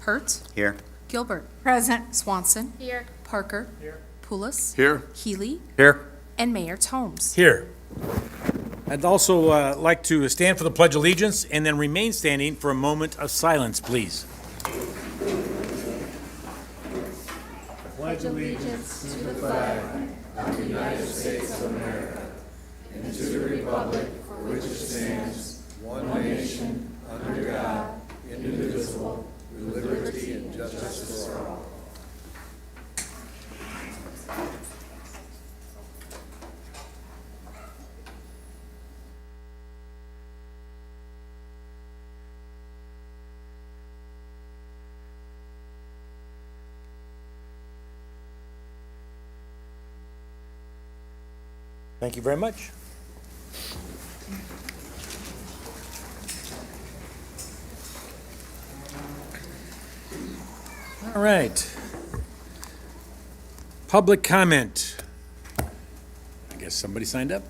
Hurt. Here. Gilbert. Present. Swanson. Here. Parker. Here. Pulis. Here. Healy. Here. And Mayor Tomes. Here. I'd also like to stand for the Pledge of Allegiance and then remain standing for a moment of silence, please. Pledge allegiance to the flag of the United States of America and to the republic for which it stands, one nation, under God, indivisible, with liberty and justice for all. Thank you very much. All right. Public comment. I guess somebody signed up.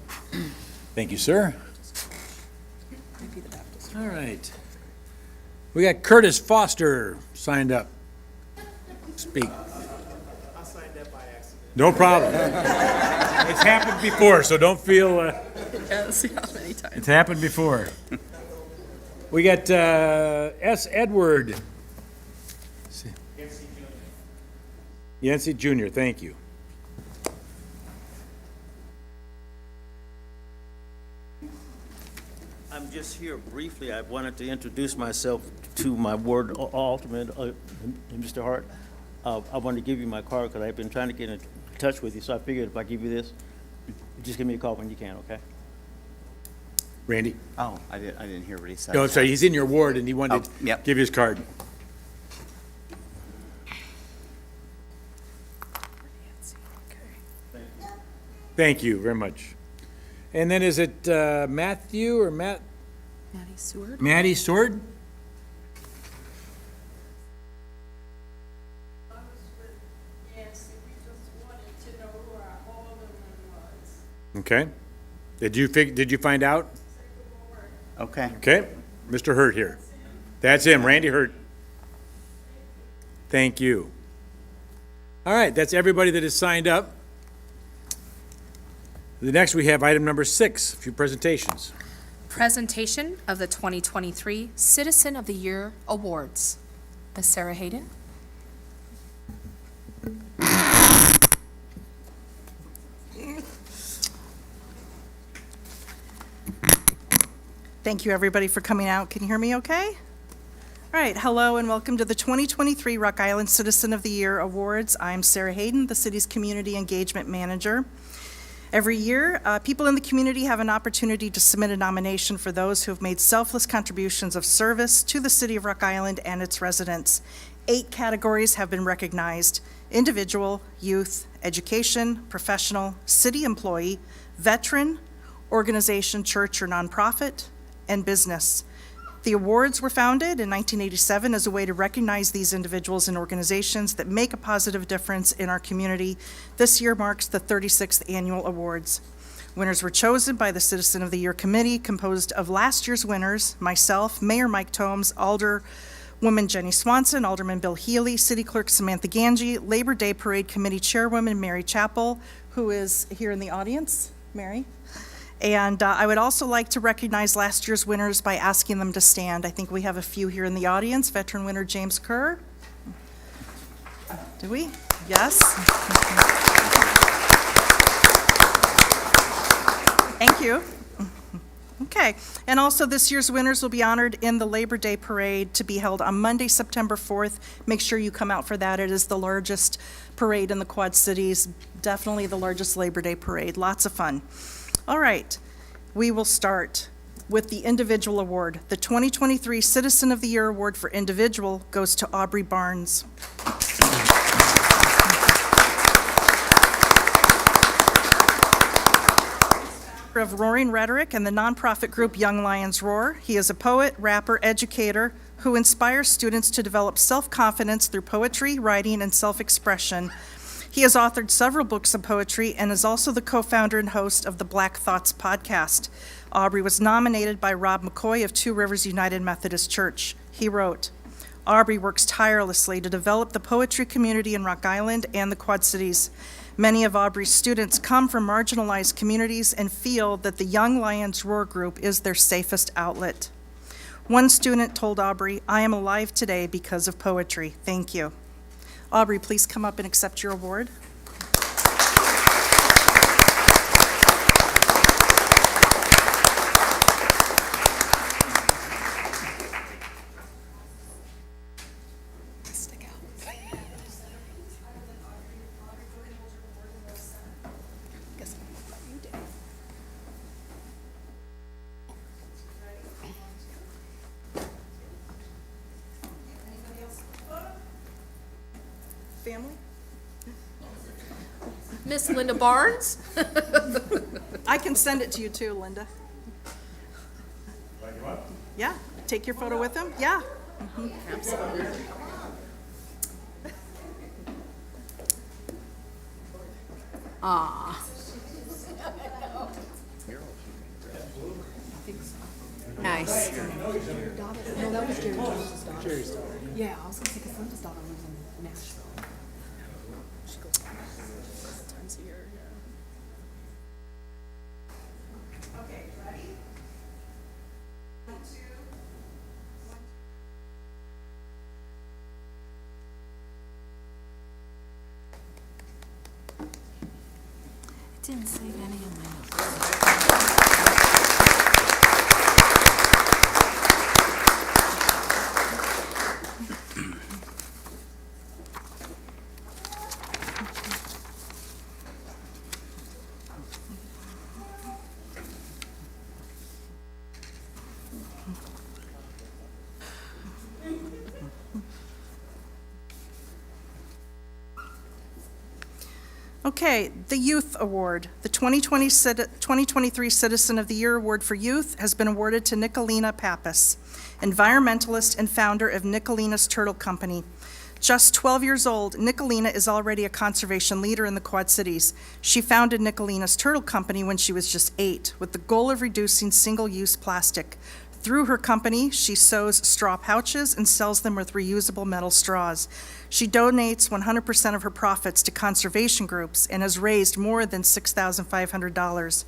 Thank you, sir. All right. We got Curtis Foster signed up. Speak. I signed up by accident. No problem. It's happened before, so don't feel, Yes, yeah, many times. it's happened before. We got S. Edward. Yancey Jr., thank you. I'm just here briefly. I wanted to introduce myself to my ward alternate, Mr. Hart. I wanted to give you my card because I've been trying to get in touch with you, so I figured if I give you this, just give me a call when you can, okay? Randy? Oh, I didn't hear what he said. No, I'm sorry, he's in your ward and he wanted to Oh, yep. give you his card. Thank you very much. And then is it Matthew or Maddie Seward. Maddie Sword? I was with Nancy, we just wanted to know who our alderman was. Okay. Did you find out? Okay. Okay, Mr. Hurt here. That's him, Randy Hurt. Thank you. All right, that's everybody that is signed up. The next, we have item number 6, a few presentations. Presentation of the 2023 Citizen of the Year Awards. Ms. Sarah Hayden. Thank you, everybody, for coming out. Can you hear me okay? All right, hello and welcome to the 2023 Rock Island Citizen of the Year Awards. I'm Sarah Hayden, the city's Community Engagement Manager. Every year, people in the community have an opportunity to submit a nomination for those who have made selfless contributions of service to the city of Rock Island and its residents. 8 categories have been recognized: individual, youth, education, professional, city employee, veteran, organization, church or nonprofit, and business. The awards were founded in 1987 as a way to recognize these individuals and organizations that make a positive difference in our community. This year marks the 36th annual awards. Winners were chosen by the Citizen of the Year Committee, composed of last year's winners, myself, Mayor Mike Tomes, Alderwoman Jenny Swanson, Alderman Bill Healy, City Clerk Samantha Ganji, Labor Day Parade Committee Chairwoman Mary Chappell, who is here in the audience. Mary? And I would also like to recognize last year's winners by asking them to stand. I think we have a few here in the audience. Veteran winner James Kerr. Do we? Yes. Thank you. Okay. And also this year's winners will be honored in the Labor Day Parade to be held on Monday, September 4th. Make sure you come out for that. It is the largest parade in the Quad Cities. Definitely the largest Labor Day Parade. Lots of fun. All right, we will start with the individual award. The 2023 Citizen of the Year Award for Individual goes to Aubrey Barnes. Of Roaring Rhetoric and the nonprofit group Young Lions Roar. He is a poet, rapper, educator who inspires students to develop self-confidence through poetry, writing, and self-expression. He has authored several books of poetry and is also the co-founder and host of the Black Thoughts podcast. Aubrey was nominated by Rob McCoy of Two Rivers United Methodist Church. He wrote, Aubrey works tirelessly to develop the poetry community in Rock Island and the Quad Cities. Many of Aubrey's students come from marginalized communities and feel that the Young Lions Roar Group is their safest outlet. One student told Aubrey, "I am alive today because of poetry. Thank you." Aubrey, please come up and accept your award. Family? Miss Linda Barnes? I can send it to you too, Linda. Yeah, take your photo with him, yeah. Absolutely. Ah. Nice. No, that was Jerry Jones's daughter. Jerry's daughter. Yeah, I was gonna say, because Linda's daughter lives in Nashville. She goes times a year, yeah. Okay, ready? 1, 2. It didn't save any of my notes. Okay, the Youth Award. The 2023 Citizen of the Year Award for Youth has been awarded to Nicolina Pappas, environmentalist and founder of Nicolina's Turtle Company. Just 12 years old, Nicolina is already a conservation leader in the Quad Cities. She founded Nicolina's Turtle Company when she was just 8, with the goal of reducing single-use plastic. Through her company, she sews straw pouches and sells them with reusable metal straws. She donates 100% of her profits to conservation groups and has raised more than $6,500.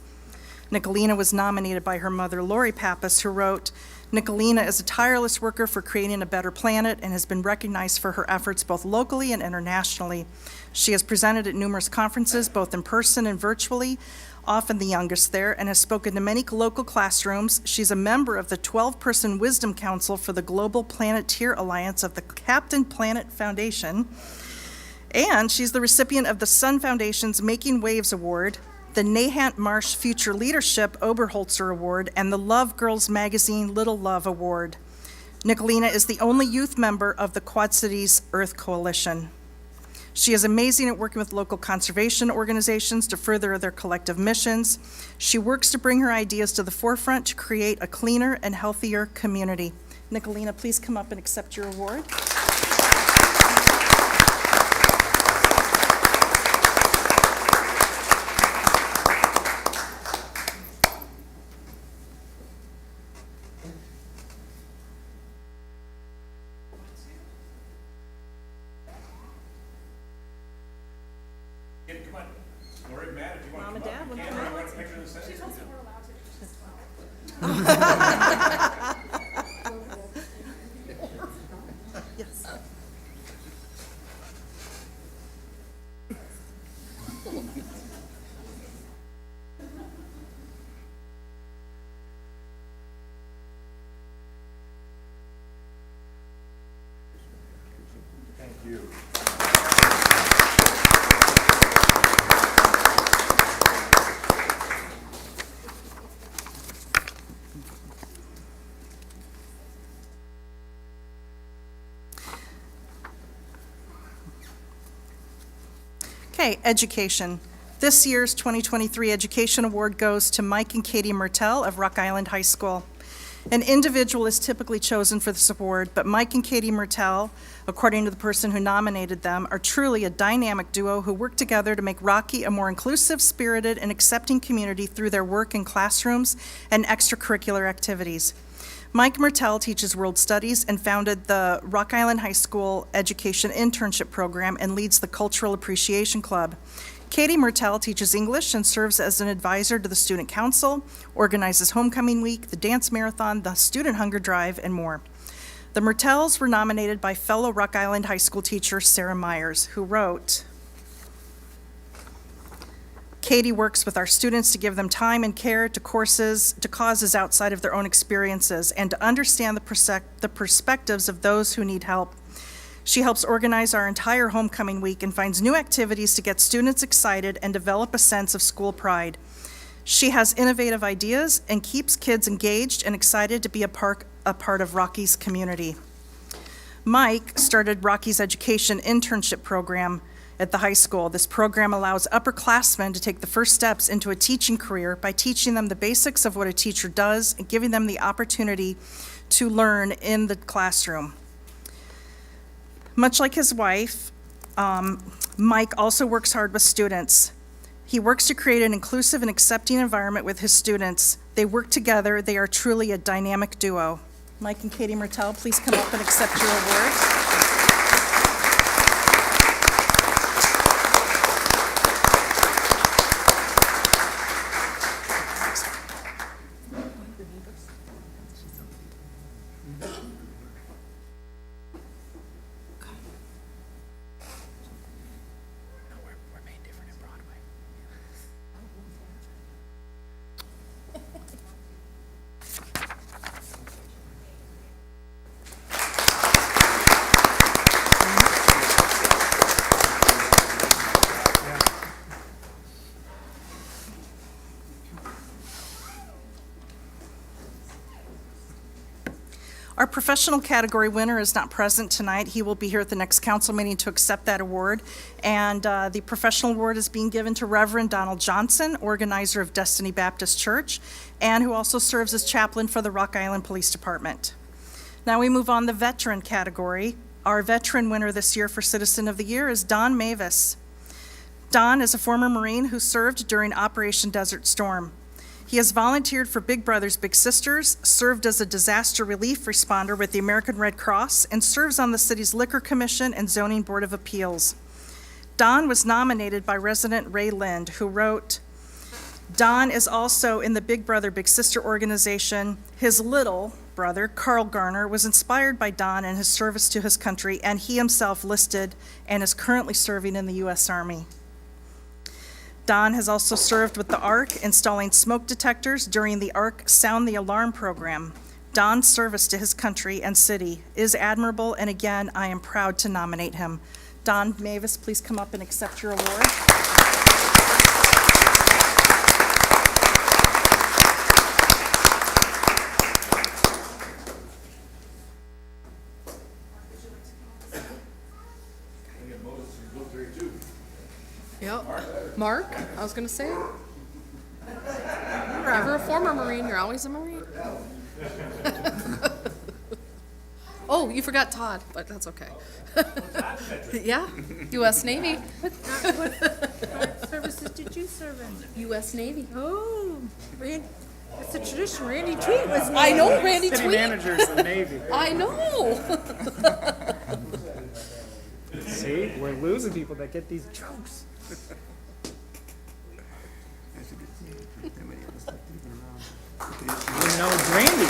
Nicolina was nominated by her mother, Lori Pappas, who wrote, "Nicolina is a tireless worker for creating a better planet and has been recognized for her efforts both locally and internationally. She has presented at numerous conferences, both in person and virtually, often the youngest there, and has spoken to many local classrooms. She's a member of the 12-person Wisdom Council for the Global Planeteer Alliance of the Captain Planet Foundation, and she's the recipient of the Sun Foundation's Making Waves Award, the Nahant Marsh Future Leadership Oberholzer Award, and the Love Girls Magazine Little Love Award. Nicolina is the only youth member of the Quad Cities Earth Coalition. She is amazing at working with local conservation organizations to further their collective missions. She works to bring her ideas to the forefront to create a cleaner and healthier community." Nicolina, please come up and accept your award. Come on. Lori, Matt, if you want Mom to and come Dad, up, want you to can. come up? Want to picture the center? Yes. Thank you. Okay, education. This year's 2023 Education Award goes to Mike and Katie Mertel of Rock Island High School. An individual is typically chosen for this award, but Mike and Katie Mertel, according to the person who nominated them, are truly a dynamic duo who work together to make Rocky a more inclusive, spirited, and accepting community through their work in classrooms and extracurricular activities. Mike Mertel teaches world studies and founded the Rock Island High School Education Internship Program and leads the Cultural Appreciation Club. Katie Mertel teaches English and serves as an advisor to the Student Council, organizes Homecoming Week, the Dance Marathon, the Student Hunger Drive, and more. The Mertels were nominated by fellow Rock Island High School teacher Sarah Myers, who wrote, Katie works with our students to give them time and care to causes outside of their own experiences and to understand the perspectives of those who need help. She helps organize our entire homecoming week and finds new activities to get students excited and develop a sense of school pride. She has innovative ideas and keeps kids engaged and excited to be a part of Rocky's community. Mike started Rocky's education internship program at the high school. This program allows upperclassmen to take the first steps into a teaching career by teaching them the basics of what a teacher does and giving them the opportunity to learn in the classroom. Much like his wife, Mike also works hard with students. He works to create an inclusive and accepting environment with his students. They work together. They are truly a dynamic duo. Mike and Katie Mertel, please come up and accept your award. Our professional category winner is not present tonight. He will be here at the next council meeting to accept that award. And the professional award is being given to Reverend Donald Johnson, organizer of Destiny Baptist Church, and who also serves as chaplain for the Rock Island Police Department. Now we move on to the veteran category. Our veteran winner this year for Citizen of the Year is Don Mavis. Don is a former Marine who served during Operation Desert Storm. He has volunteered for Big Brothers Big Sisters, served as a disaster relief responder with the American Red Cross, and serves on the city's Liquor Commission and Zoning Board of Appeals. Don was nominated by resident Ray Lind, who wrote, Don is also in the Big Brother Big Sister organization. His little brother, Carl Garner, was inspired by Don and his service to his country, and he himself listed and is currently serving in the U.S. Army. Don has also served with the ARC, installing smoke detectors during the ARC Sound the Alarm program. Don's service to his country and city is admirable, and again, I am proud to nominate him. Don Mavis, please come up and accept your award. Yep. Mark, I was gonna say. You're never a former Marine, you're always a Marine. Oh, you forgot Todd, but that's okay. Yeah, U.S. Navy. What services did you serve in? U.S. Navy. Oh, it's a tradition. Randy Tweet was named. I know, Randy City Tweet. managers of the Navy. I know. See, we're losing people that get these jokes. You know, it's Randy.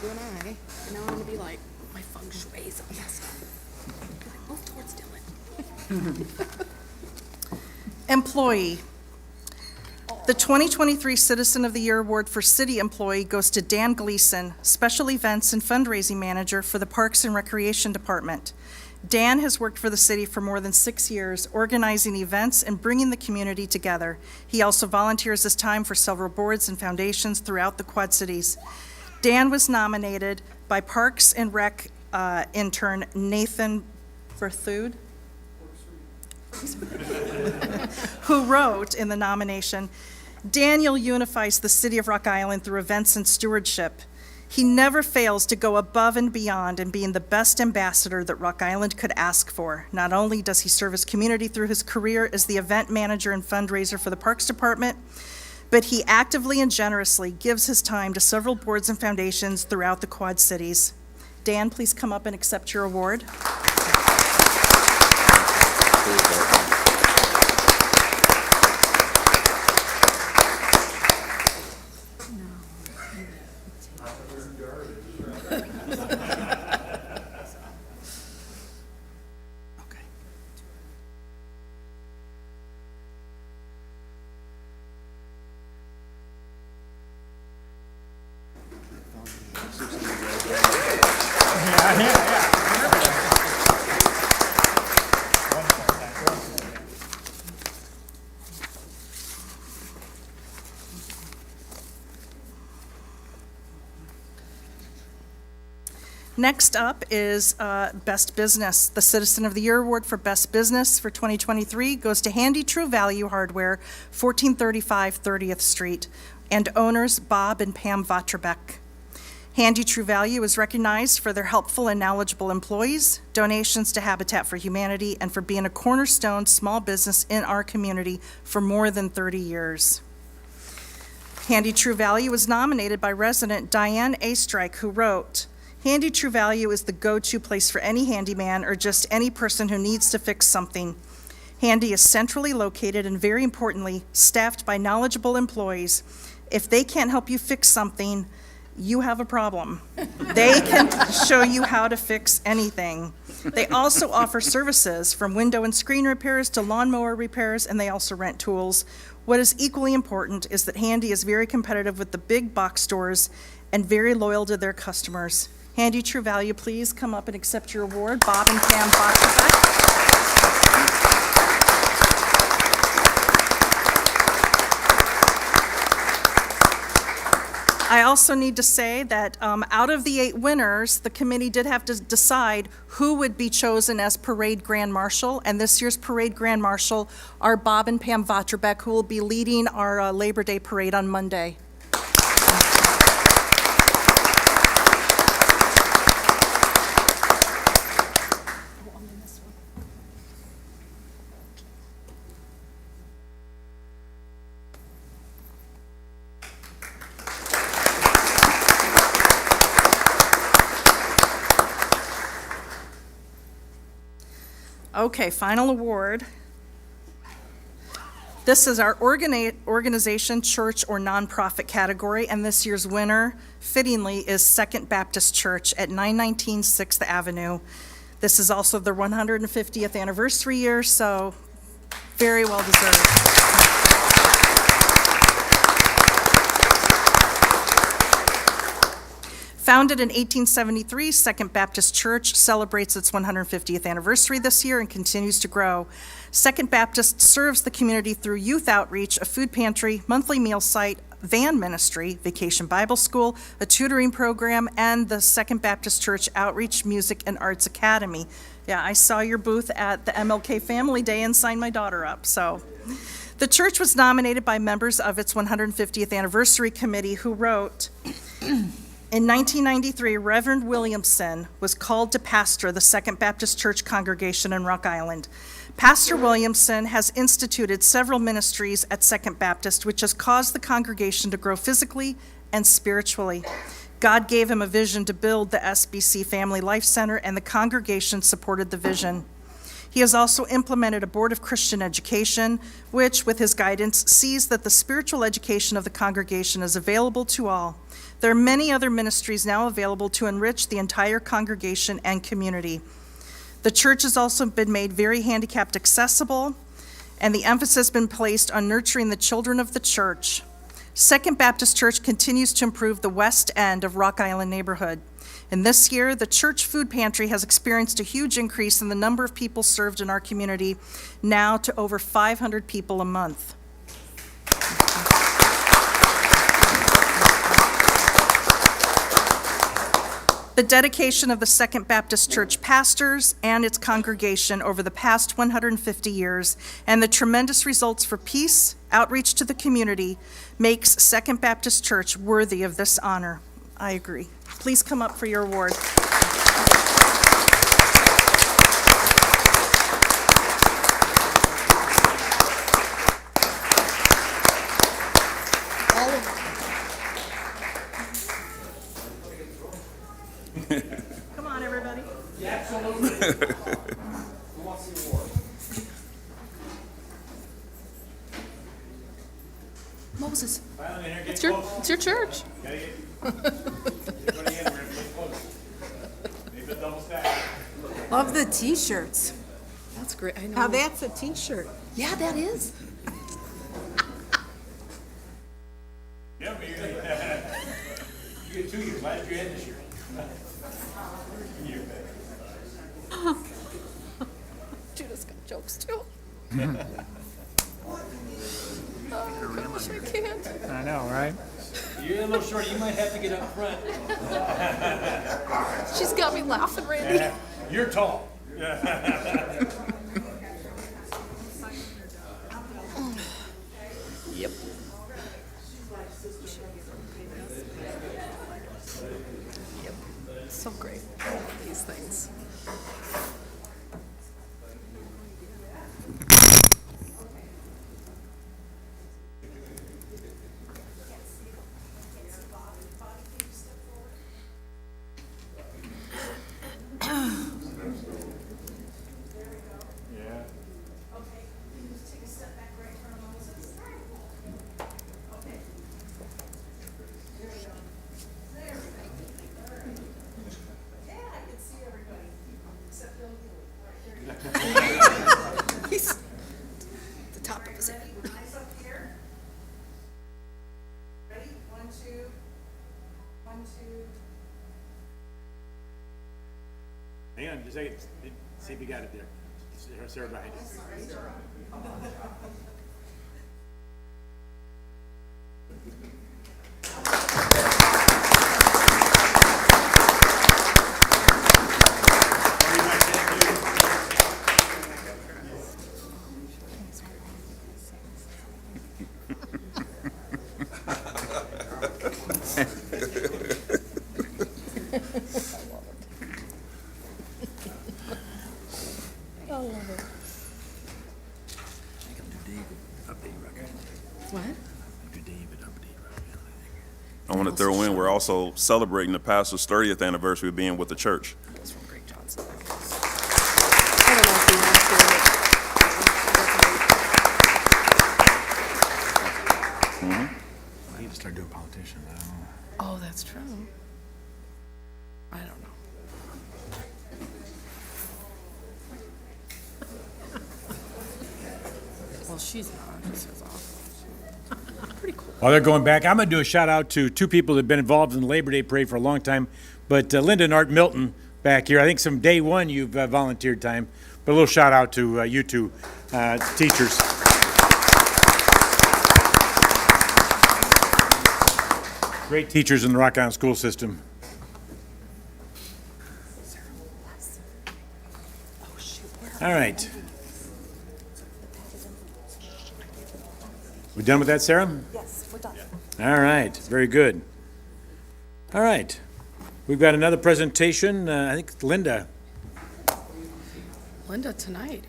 You and I, and now I'm gonna be like, my feng shui is messed up. Like, move towards Dylan. Employee. The 2023 Citizen of the Year Award for City Employee goes to Dan Gleason, Special Events and Fundraising Manager for the Parks and Recreation Department. Dan has worked for the city for more than 6 years, organizing events and bringing the community together. He also volunteers his time for several boards and foundations throughout the Quad Cities. Dan was nominated by Parks and Rec intern Nathan Berthoud, who wrote in the nomination, Daniel unifies the city of Rock Island through events and stewardship. He never fails to go above and beyond in being the best ambassador that Rock Island could ask for. Not only does he serve his community through his career as the event manager and fundraiser for the Parks Department, but he actively and generously gives his time to several boards and foundations throughout the Quad Cities. Dan, please come up and accept your award. Okay. Next up is Best Business. The Citizen of the Year Award for Best Business for 2023 goes to Handy True Value Hardware, 1435 30th Street, and owners Bob and Pam Vatrabek. Handy True Value is recognized for their helpful and knowledgeable employees, donations to Habitat for Humanity, and for being a cornerstone small business in our community for more than 30 years. Handy True Value was nominated by resident Diane A. Strike, who wrote, "Handy True Value is the go-to place for any handyman or just any person who needs to fix something. Handy is centrally located and, very importantly, staffed by knowledgeable employees. If they can't help you fix something, you have a problem. They can show you how to fix anything. They also offer services from window and screen repairs to lawnmower repairs, and they also rent tools. What is equally important is that Handy is very competitive with the big box stores and very loyal to their customers. Handy True Value, please come up and accept your award. Bob and Pam Vatrabek. I also need to say that out of the 8 winners, the committee did have to decide who would be chosen as Parade Grand Marshal, and this year's Parade Grand Marshal are Bob and Pam Vatrabek, who will be leading our Labor Day Parade on Monday. Okay, final award. This is our organization, church, or nonprofit category, and this year's winner, fittingly, is Second Baptist Church at 919 6th Avenue. This is also their 150th anniversary year, so very well deserved. Founded in 1873, Second Baptist Church celebrates its 150th anniversary this year and continues to grow. Second Baptist serves the community through youth outreach, a food pantry, monthly meal site, van ministry, Vacation Bible School, a tutoring program, and the Second Baptist Church Outreach, Music, and Arts Academy. Yeah, I saw your booth at the MLK Family Day and signed my daughter up, so. The church was nominated by members of its 150th anniversary committee, who wrote, in 1993, Reverend Williamson was called to pastor the Second Baptist Church congregation in Rock Island. Pastor Williamson has instituted several ministries at Second Baptist, which has caused the congregation to grow physically and spiritually. God gave him a vision to build the SBC Family Life Center, and the congregation supported the vision. He has also implemented a Board of Christian Education, which, with his guidance, sees that the spiritual education of the congregation is available to all. There are many other ministries now available to enrich the entire congregation and community. The church has also been made very handicapped accessible, and the emphasis has been placed on nurturing the children of the church. Second Baptist Church continues to improve the west end of Rock Island neighborhood. And this year, the church food pantry has experienced a huge increase in the number of people served in our community, now to over 500 people a month. The dedication of the Second Baptist Church pastors and its congregation over the past 150 years, and the tremendous results for peace, outreach to the community, makes Second Baptist Church worthy of this honor. I agree. Please come up for your award. Come on, everybody. Moses, it's your church. Love the t-shirts. That's great. I know. Now, that's a T-shirt. Yeah, that is. Yeah, you get 2 years. Last year and this year. Judah's got jokes too. Oh, gosh, I can't. I know, right? You're a little short, you might have to get up front. She's got me laughing, Randy. You're tall. Yep. So great. I love these things. He's the top of his head. Eyes up here. Ready? 1, 2. 1, 2. Hang on just a second. See if you got it there. Sarah behind you. What? I want to throw in, we're also celebrating the pastor's 30th anniversary of being with the church. That's from Greg Johnson. I don't know if he wants I need to start doing politicians. I don't know. Oh, that's true. I don't know. Well, she's not. This is awesome. Pretty cool. While they're going back, I'm going to do a shout out to 2 people that have been involved in the Labor Day Parade for a long time. But Linda and Art Milton back here, I think from day one you've volunteered time. But a little shout out to you 2 teachers. Great teachers in the Rock Island school system. All right. We done with that, Sarah? Yes, we're done. All right, very good. All right, we've got another presentation. I think Linda. Linda tonight.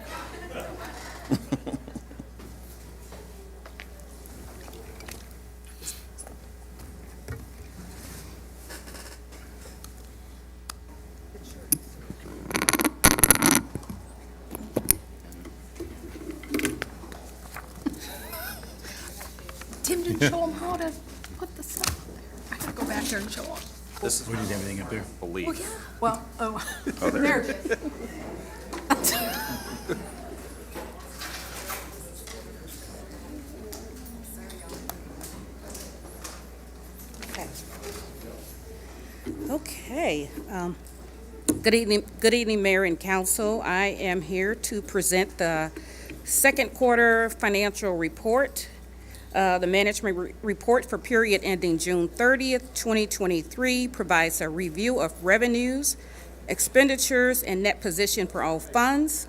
Tim didn't show him how to put the stuff there. I gotta go back there and show him. This is We need everything up there. belief. Well, yeah. Well, Oh, there there it it is. is. Okay. Good evening, Mayor and Council. I am here to present the second quarter financial report. The management report for period ending June 30th, 2023 provides a review of revenues, expenditures, and net position for all funds,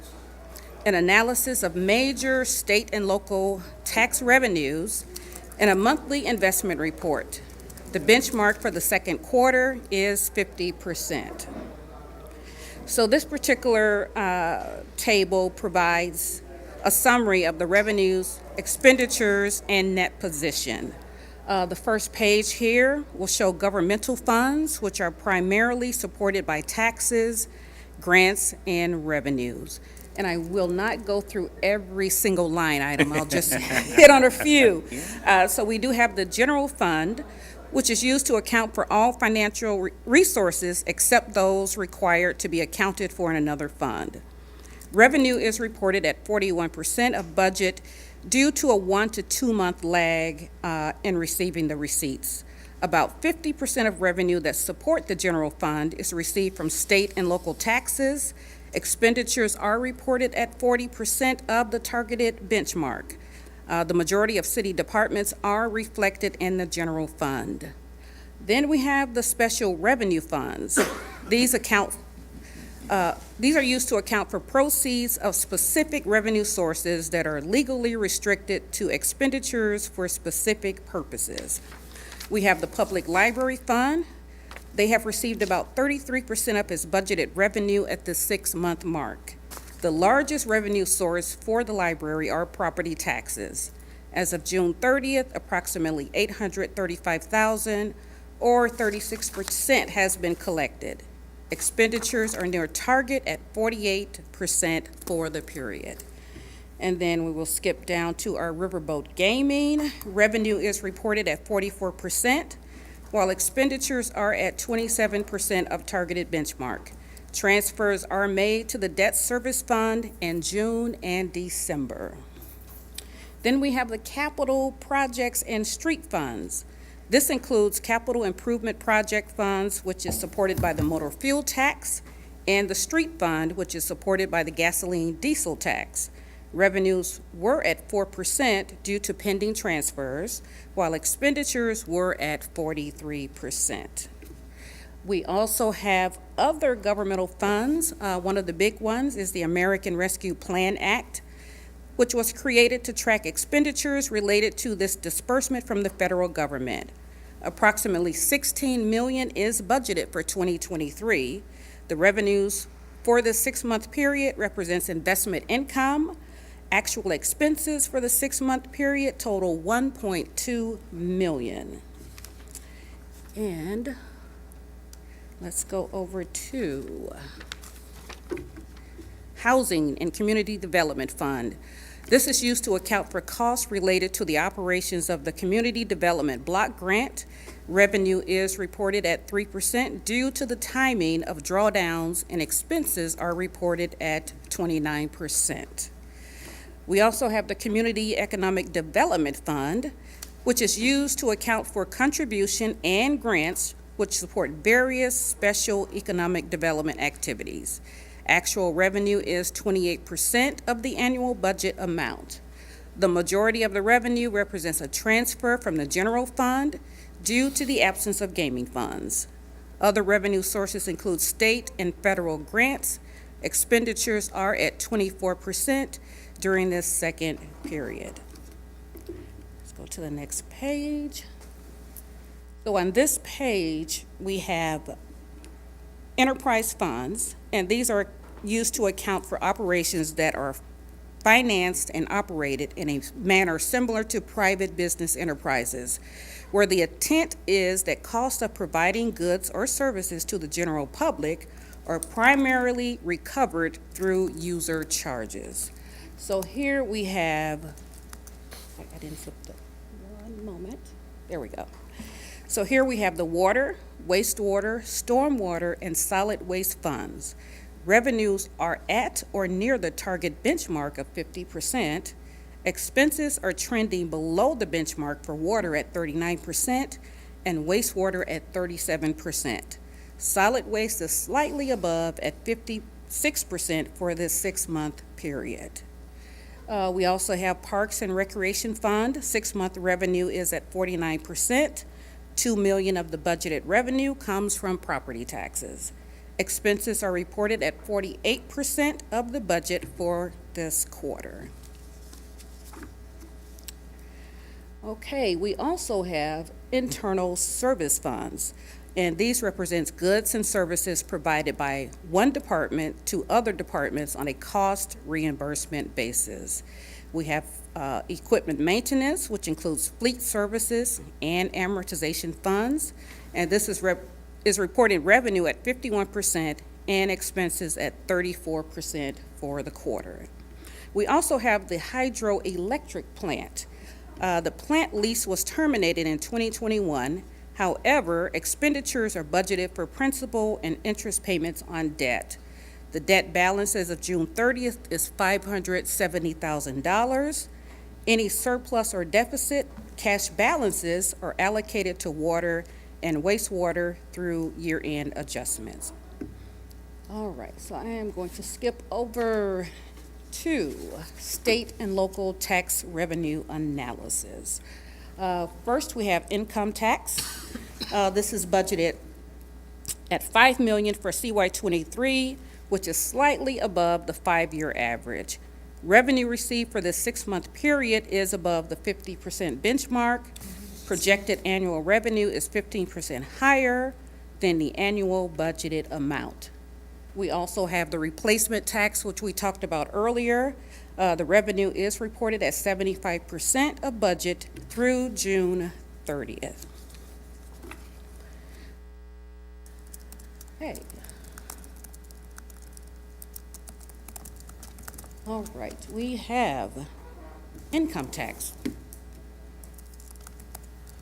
an analysis of major state and local tax revenues, and a monthly investment report. The benchmark for the second quarter is 50%. So this particular table provides a summary of the revenues, expenditures, and net position. The first page here will show governmental funds, which are primarily supported by taxes, grants, and revenues. And I will not go through every single line item. I'll just hit on a few. So we do have the general fund, which is used to account for all financial resources except those required to be accounted for in another fund. Revenue is reported at 41% of budget due to a 1 to 2 month lag in receiving the receipts. About 50% of revenue that support the general fund is received from state and local taxes. Expenditures are reported at 40% of the targeted benchmark. The majority of city departments are reflected in the general fund. Then we have the special revenue funds. These are used to account for proceeds of specific revenue sources that are legally restricted to expenditures for specific purposes. We have the Public Library Fund. They have received about 33% of its budgeted revenue at the 6-month mark. The largest revenue source for the library are property taxes. As of June 30th, approximately $835,000 or 36% has been collected. Expenditures are near target at 48% for the period. And then we will skip down to our riverboat gaming. Revenue is reported at 44%, while expenditures are at 27% of targeted benchmark. Transfers are made to the debt service fund in June and December. Then we have the capital projects and street funds. This includes capital improvement project funds, which is supported by the motor fuel tax, and the street fund, which is supported by the gasoline diesel tax. Revenues were at 4% due to pending transfers, while expenditures were at 43%. We also have other governmental funds. One of the big ones is the American Rescue Plan Act, which was created to track expenditures related to this disbursement from the federal government. Approximately $16 million is budgeted for 2023. The revenues for the 6-month period represents investment income. Actual expenses for the 6-month period total $1.2 million. And let's go over to Housing and Community Development Fund. This is used to account for costs related to the operations of the Community Development Block Grant. Revenue is reported at 3% due to the timing of drawdowns, and expenses are reported at 29%. We also have the Community Economic Development Fund, which is used to account for contribution and grants which support various special economic development activities. Actual revenue is 28% of the annual budget amount. The majority of the revenue represents a transfer from the general fund due to the absence of gaming funds. Other revenue sources include state and federal grants. Expenditures are at 24% during this second period. Let's go to the next page. So on this page, we have enterprise funds, and these are used to account for operations that are financed and operated in a manner similar to private business enterprises, where the intent is that costs of providing goods or services to the general public are primarily recovered through user charges. So here we have, I didn't flip the, one moment, there we go. So here we have the water, wastewater, stormwater, and solid waste funds. Revenues are at or near the target benchmark of 50%. Expenses are trending below the benchmark for water at 39% and wastewater at 37%. Solid waste is slightly above at 56% for this 6-month period. We also have Parks and Recreation Fund. 6-month revenue is at 49%. $2 million of the budgeted revenue comes from property taxes. Expenses are reported at 48% of the budget for this quarter. Okay, we also have internal service funds, and these represents goods and services provided by one department to other departments on a cost reimbursement basis. We have equipment maintenance, which includes fleet services and amortization funds. And this is reporting revenue at 51% and expenses at 34% for the quarter. We also have the hydroelectric plant. The plant lease was terminated in 2021. However, expenditures are budgeted for principal and interest payments on debt. The debt balance as of June 30th is $570,000. Any surplus or deficit cash balances are allocated to water and wastewater through year-end adjustments. All right, so I am going to skip over to state and local tax revenue analysis. First, we have income tax. This is budgeted at $5 million for CY23, which is slightly above the 5-year average. Revenue received for this 6-month period is above the 50% benchmark. Projected annual revenue is 15% higher than the annual budgeted amount. We also have the replacement tax, which we talked about earlier. The revenue is reported at 75% of budget through June 30th. Okay. All right, we have income tax.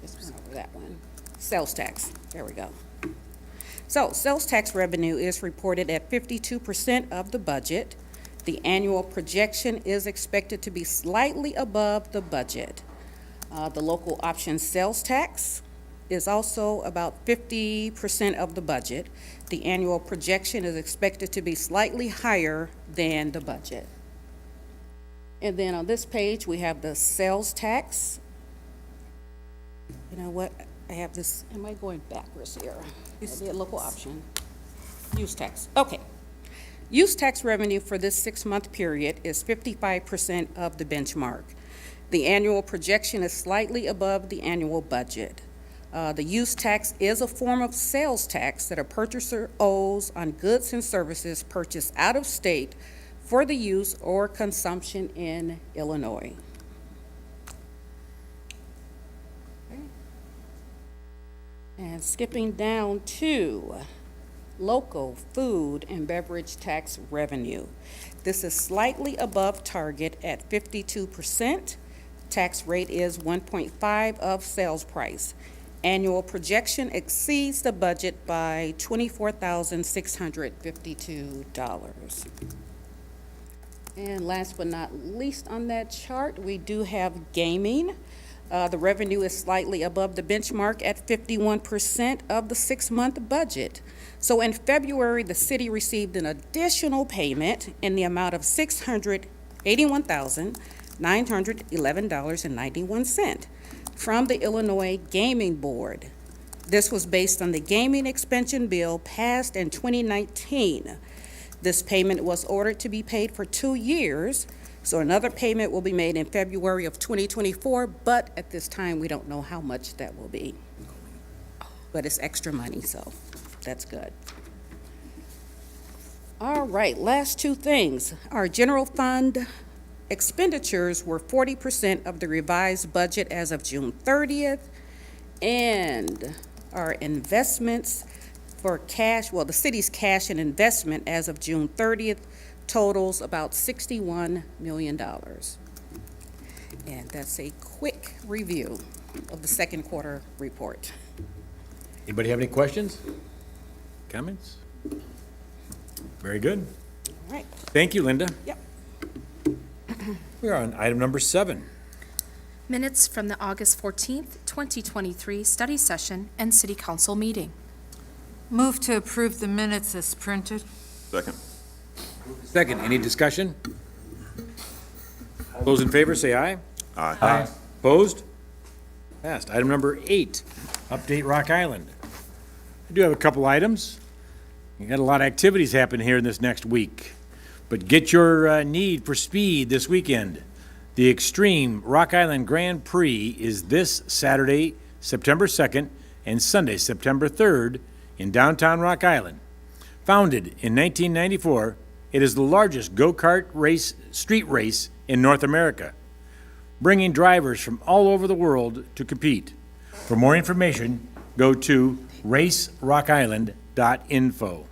Just went over that one. Sales tax, there we go. So, sales tax revenue is reported at 52% of the budget. The annual projection is expected to be slightly above the budget. The local option sales tax is also about 50% of the budget. The annual projection is expected to be slightly higher than the budget. And then on this page, we have the sales tax. You know what? I have this, am I going backwards here? Maybe a local option. Use tax. Okay. Use tax revenue for this 6-month period is 55% of the benchmark. The annual projection is slightly above the annual budget. The use tax is a form of sales tax that a purchaser owes on goods and services purchased out of state for the use or consumption in Illinois. And skipping down to local food and beverage tax revenue. This is slightly above target at 52%. Tax rate is 1.5 of sales price. Annual projection exceeds the budget by $24,652. And last but not least on that chart, we do have gaming. The revenue is slightly above the benchmark at 51% of the 6-month budget. So in February, the city received an additional payment in the amount of $681,911.91 from the Illinois Gaming Board. This was based on the gaming expansion bill passed in 2019. This payment was ordered to be paid for 2 years, so another payment will be made in February of 2024, but at this time, we don't know how much that will be. But it's extra money, so that's good. All right, last 2 things. Our general fund expenditures were 40% of the revised budget as of June 30th, and our investments for cash, well, the city's cash and investment as of June 30th totals about $61 million. And that's a quick review of the second quarter report. Anybody have any questions? Comments? Very good. All right. Thank you, Linda. Yep. We are on item number 7. Minutes from the August 14th, 2023 study session and city council meeting. Move to approve the minutes as printed. Second. Second, any discussion? Those in favor say aye. Aye. Opposed? Passed. Item number 8, update Rock Island. I do have a couple items. You got a lot of activities happening here in this next week, but get your need for speed this weekend. The Extreme Rock Island Grand Prix is this Saturday, September 2nd, and Sunday, September 3rd, in downtown Rock Island. Founded in 1994, it is the largest go-kart race, street race in North America. bringing drivers from all over the world to compete. For more information, go to racerockisland.info.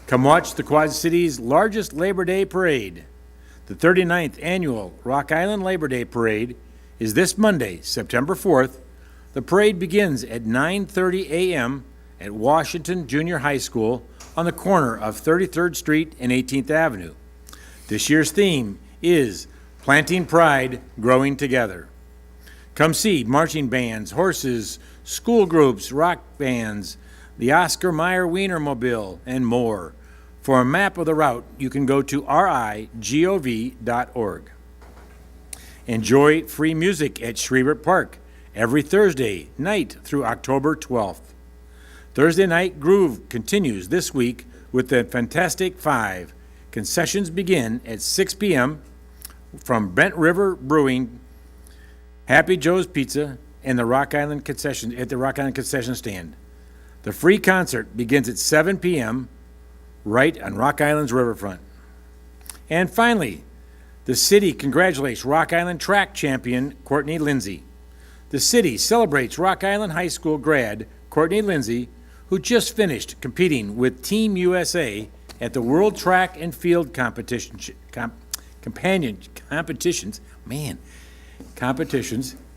Come watch the Quad Cities' largest Labor Day parade. The 39th Annual Rock Island Labor Day Parade is this Monday, September 4th. The parade begins at 9:30 a.m. at Washington Junior High School on the corner of 33rd Street and 18th Avenue. This year's theme is Planting Pride, Growing Together. Come see marching bands, horses, school groups, rock bands, the Oscar Mayer Wienermobile, and more. For a map of the route, you can go to rigov.org. Enjoy free music at Schrebert Park every Thursday night through October 12th. Thursday Night Groove continues this week with the Fantastic Five. Concessions begin at 6 p.m. from Bent River Brewing, Happy Joe's Pizza, and the Rock Island concession stand. The free concert begins at 7 p.m. right on Rock Island's riverfront. And finally, the city congratulates Rock Island track champion Courtney Lindsay. The city celebrates Rock Island High School grad Courtney Lindsay, who just finished competing with Team USA at the World Track and Field competitions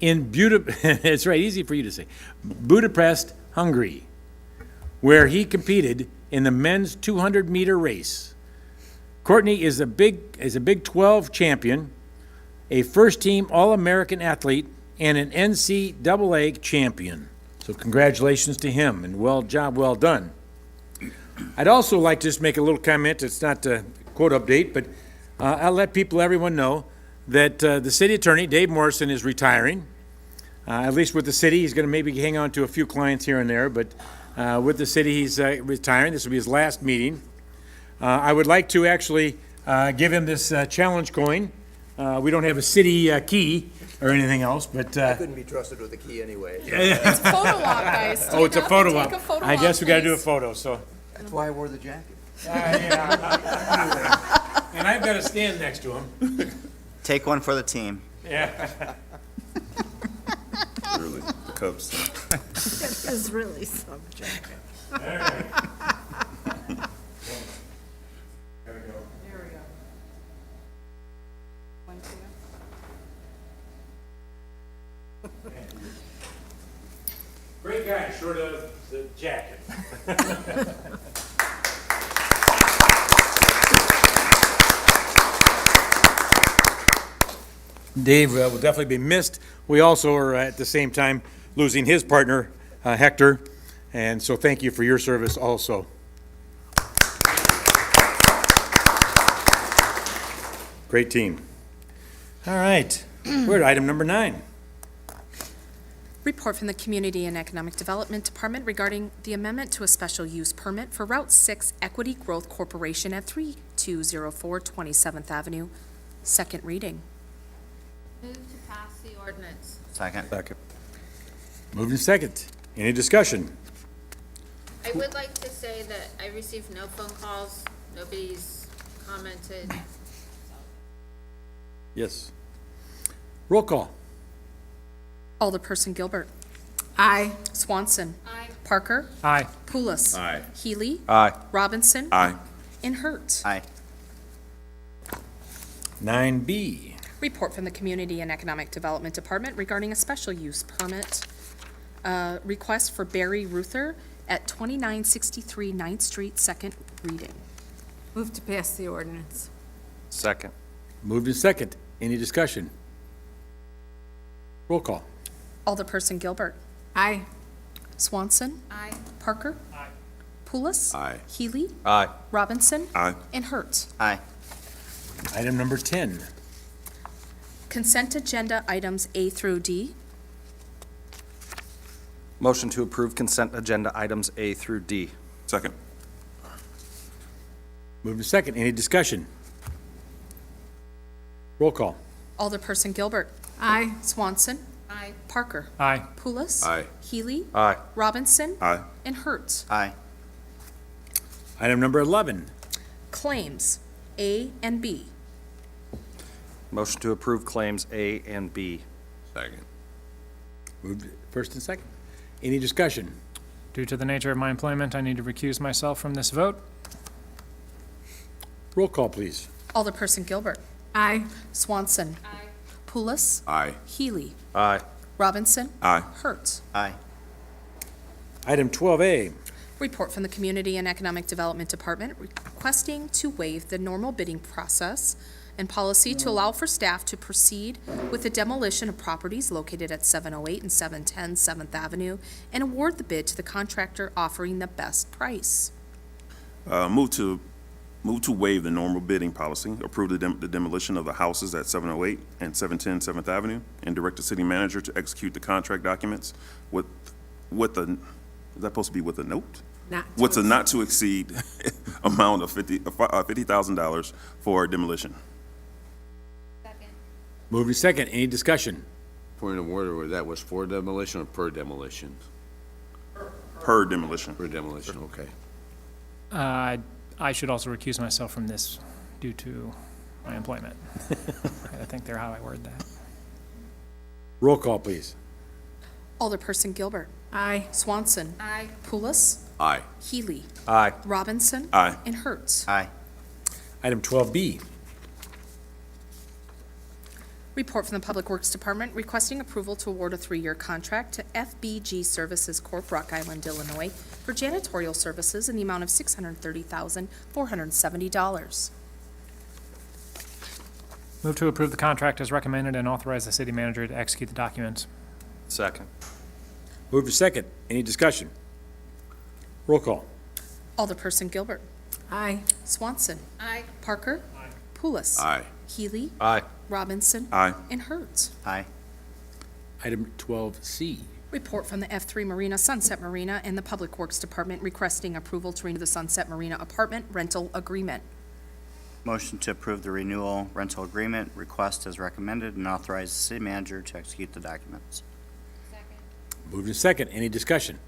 in it's right, easy for you to say, Budapest, Hungary, where he competed in the men's 200-meter race. Courtney is a Big 12 champion, a first-team All-American athlete, and an NCAA champion. So congratulations to him, and well done. I'd also like to just make a little comment. It's not a quote update, but I'll let everyone know that the city attorney, Dave Morrison, is retiring. At least with the city, he's going to maybe hang on to a few clients here and there, but with the city, he's retiring. This will be his last meeting. I would like to actually give him this challenge coin. We don't have a city key or anything else, but Couldn't be trusted with a key anyway. It's photo op, guys. oh, it's a photo Take op. a photo I guess op, we got to do a please. photo. So, That's why I wore the jacket. and I've got to stand next to him. Take one for the team. Yeah. Really, the Cubs thing. This is really subject. All right. There we go. Great guy, short of the jacket. Dave will definitely be missed. We also are at the same time losing his partner, Hector, and so thank you for your service also. Great team. All right, we're at item number 9. Report from the Community and Economic Development Department regarding the amendment to a special use permit for Route 6 Equity Growth Corporation at 3204 27th Avenue. Second reading. Move to pass the ordinance. Second. Moved in second. Any discussion? I would like to say that I received no phone calls, nobody's commented. Yes. Roll call. Alderperson Gilbert. Aye. Swanson. Aye. Parker. Aye. Pulis. Aye. Healy. Aye. Robinson. Aye. And Hurt. Aye. 9B. Report from the Community and Economic Development Department regarding a special use permit request for Barry Ruther at 2963 9th Street, second reading. Move to pass the ordinance. Second. Moved in second. Any discussion? Roll call. Alderperson Gilbert. Aye. Swanson. Aye. Parker. Aye. Pulis. Aye. Healy. Aye. Robinson. Aye. And Hurt. Aye. Item number 10. Consent agenda items A through D. Motion to approve consent agenda items A through D. Second. Moved in second. Any discussion? Roll call. Alderperson Gilbert. Aye. Swanson. Aye. Parker. Aye. Pulis. Aye. Healy. Aye. Robinson. Aye. And Hurt. Aye. Item number 11. Claims A and B. Motion to approve claims A and B. Second. Moved first and second. Any discussion? Due to the nature of my employment, I need to recuse myself from this vote. Roll call, please. Alderperson Gilbert. Aye. Swanson. Aye. Pulis. Aye. Healy. Aye. Robinson. Aye. Hertz. Aye. Item 12A. Report from the Community and Economic Development Department requesting to waive the normal bidding process and policy to allow for staff to proceed with the demolition of properties located at 708 and 710 7th Avenue and award the bid to the contractor offering the best price. Move to waive the normal bidding policy, approve the demolition of the houses at 708 and 710 7th Avenue, and direct the city manager to execute the contract documents with the, is that supposed to be with a note? With a not to exceed amount of $50,000 for demolition. Second. Moved and second. Any discussion? Point of order, that was for demolition or per demolition? Per demolition. Per demolition, okay. I should also recuse myself from this due to my employment. I think they're how I word that. Roll call, please. Alderperson Gilbert. Aye. Swanson. Aye. Pulis. Aye. Healy. Aye. Robinson. Aye. And Hertz. Aye. Item 12B. Report from the Public Works Department requesting approval to award a 3-year contract to FBG Services Corp., Rock Island, Illinois, for janitorial services in the amount of $630,470. Move to approve the contract as recommended and authorize the city manager to execute the documents. Second. Moved and second. Any discussion? Roll call. Alderperson Gilbert. Aye. Swanson. Aye. Parker. Pulis. Aye. Healy. Aye. Robinson. Aye. And Hertz. Aye. Item 12C. Report from the F3 Marina, Sunset Marina, and the Public Works Department requesting approval to renew the Sunset Marina apartment rental agreement. Motion to approve the renewal rental agreement request as recommended and authorize the city manager to execute the documents. Second. Moved and second. Any discussion?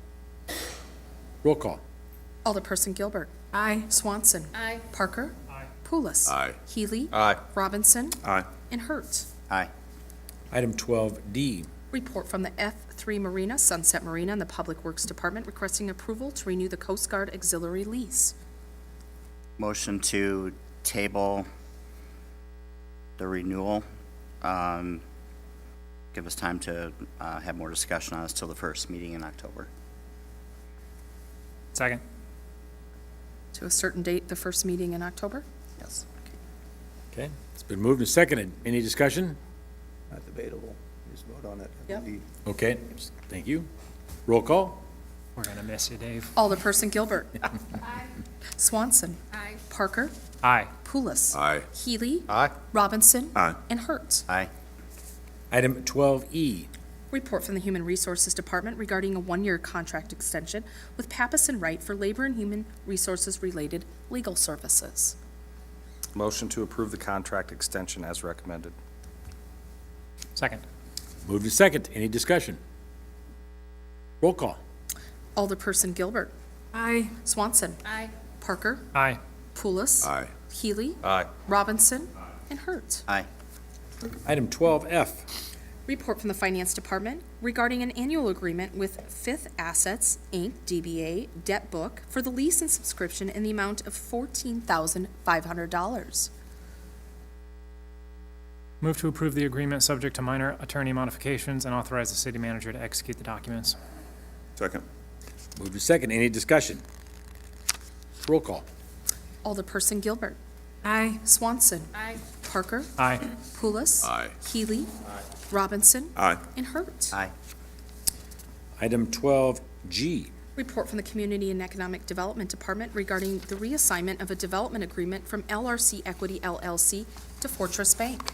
Roll call. Alderperson Gilbert. Aye. Swanson. Aye. Parker. Pulis. Aye. Healy. Aye. Robinson. Aye. And Hertz. Aye. Item 12D. Report from the F3 Marina, Sunset Marina, and the Public Works Department requesting approval to renew the Coast Guard auxiliary lease. Motion to table the renewal. Give us time to have more discussion on this till the first meeting in October. Second. To a certain date, the first meeting in October? Yes. Okay. It's been moved and seconded. Any discussion? Not debatable. Just vote on it. Yep. Okay. Thank you. Roll call. We're gonna miss you, Dave. Alderperson Gilbert. Aye. Swanson. Aye. Parker. Aye. Pulis. Aye. Healy. Aye. Robinson. Aye. And Hertz. Aye. Item 12E. Report from the Human Resources Department regarding a 1-year contract extension with Pappas and Wright for labor and human resources-related legal services. Motion to approve the contract extension as recommended. Second. Moved and second. Any discussion? Roll call. Alderperson Gilbert. Aye. Swanson. Aye. Parker. Aye. Pulis. Aye. Healy. Aye. Robinson. And Hertz. Aye. Item 12F. Report from the Finance Department regarding an annual agreement with Fifth Assets, Inc., DBA, Debt Book for the lease and subscription in the amount of $14,500. Move to approve the agreement subject to minor attorney modifications and authorize the city manager to execute the documents. Second. Moved and second. Any discussion? Roll call. Alderperson Gilbert. Aye. Swanson. Aye. Parker. Aye. Pulis. Aye. Healy. Robinson. Aye. And Hertz. Aye. Item 12G. Report from the Community and Economic Development Department regarding the reassignment of a development agreement from LRC Equity LLC to Fortress Bank.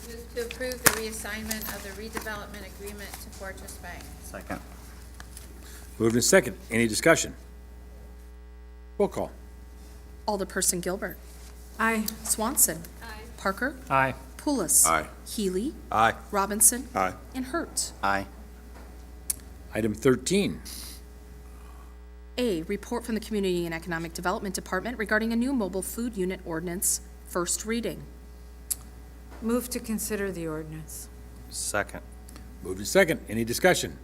Move to approve the reassignment of the redevelopment agreement to Fortress Bank. Second. Moved and second. Any discussion? Roll call. Alderperson Gilbert. Aye. Swanson. Aye. Parker. Aye. Pulis. Aye. Healy. Aye. Robinson. Aye. And Hertz. Aye. Item 13. A, report from the Community and Economic Development Department regarding a new mobile food unit ordinance first reading. Move to consider the ordinance. Second. Moved and second. Any discussion?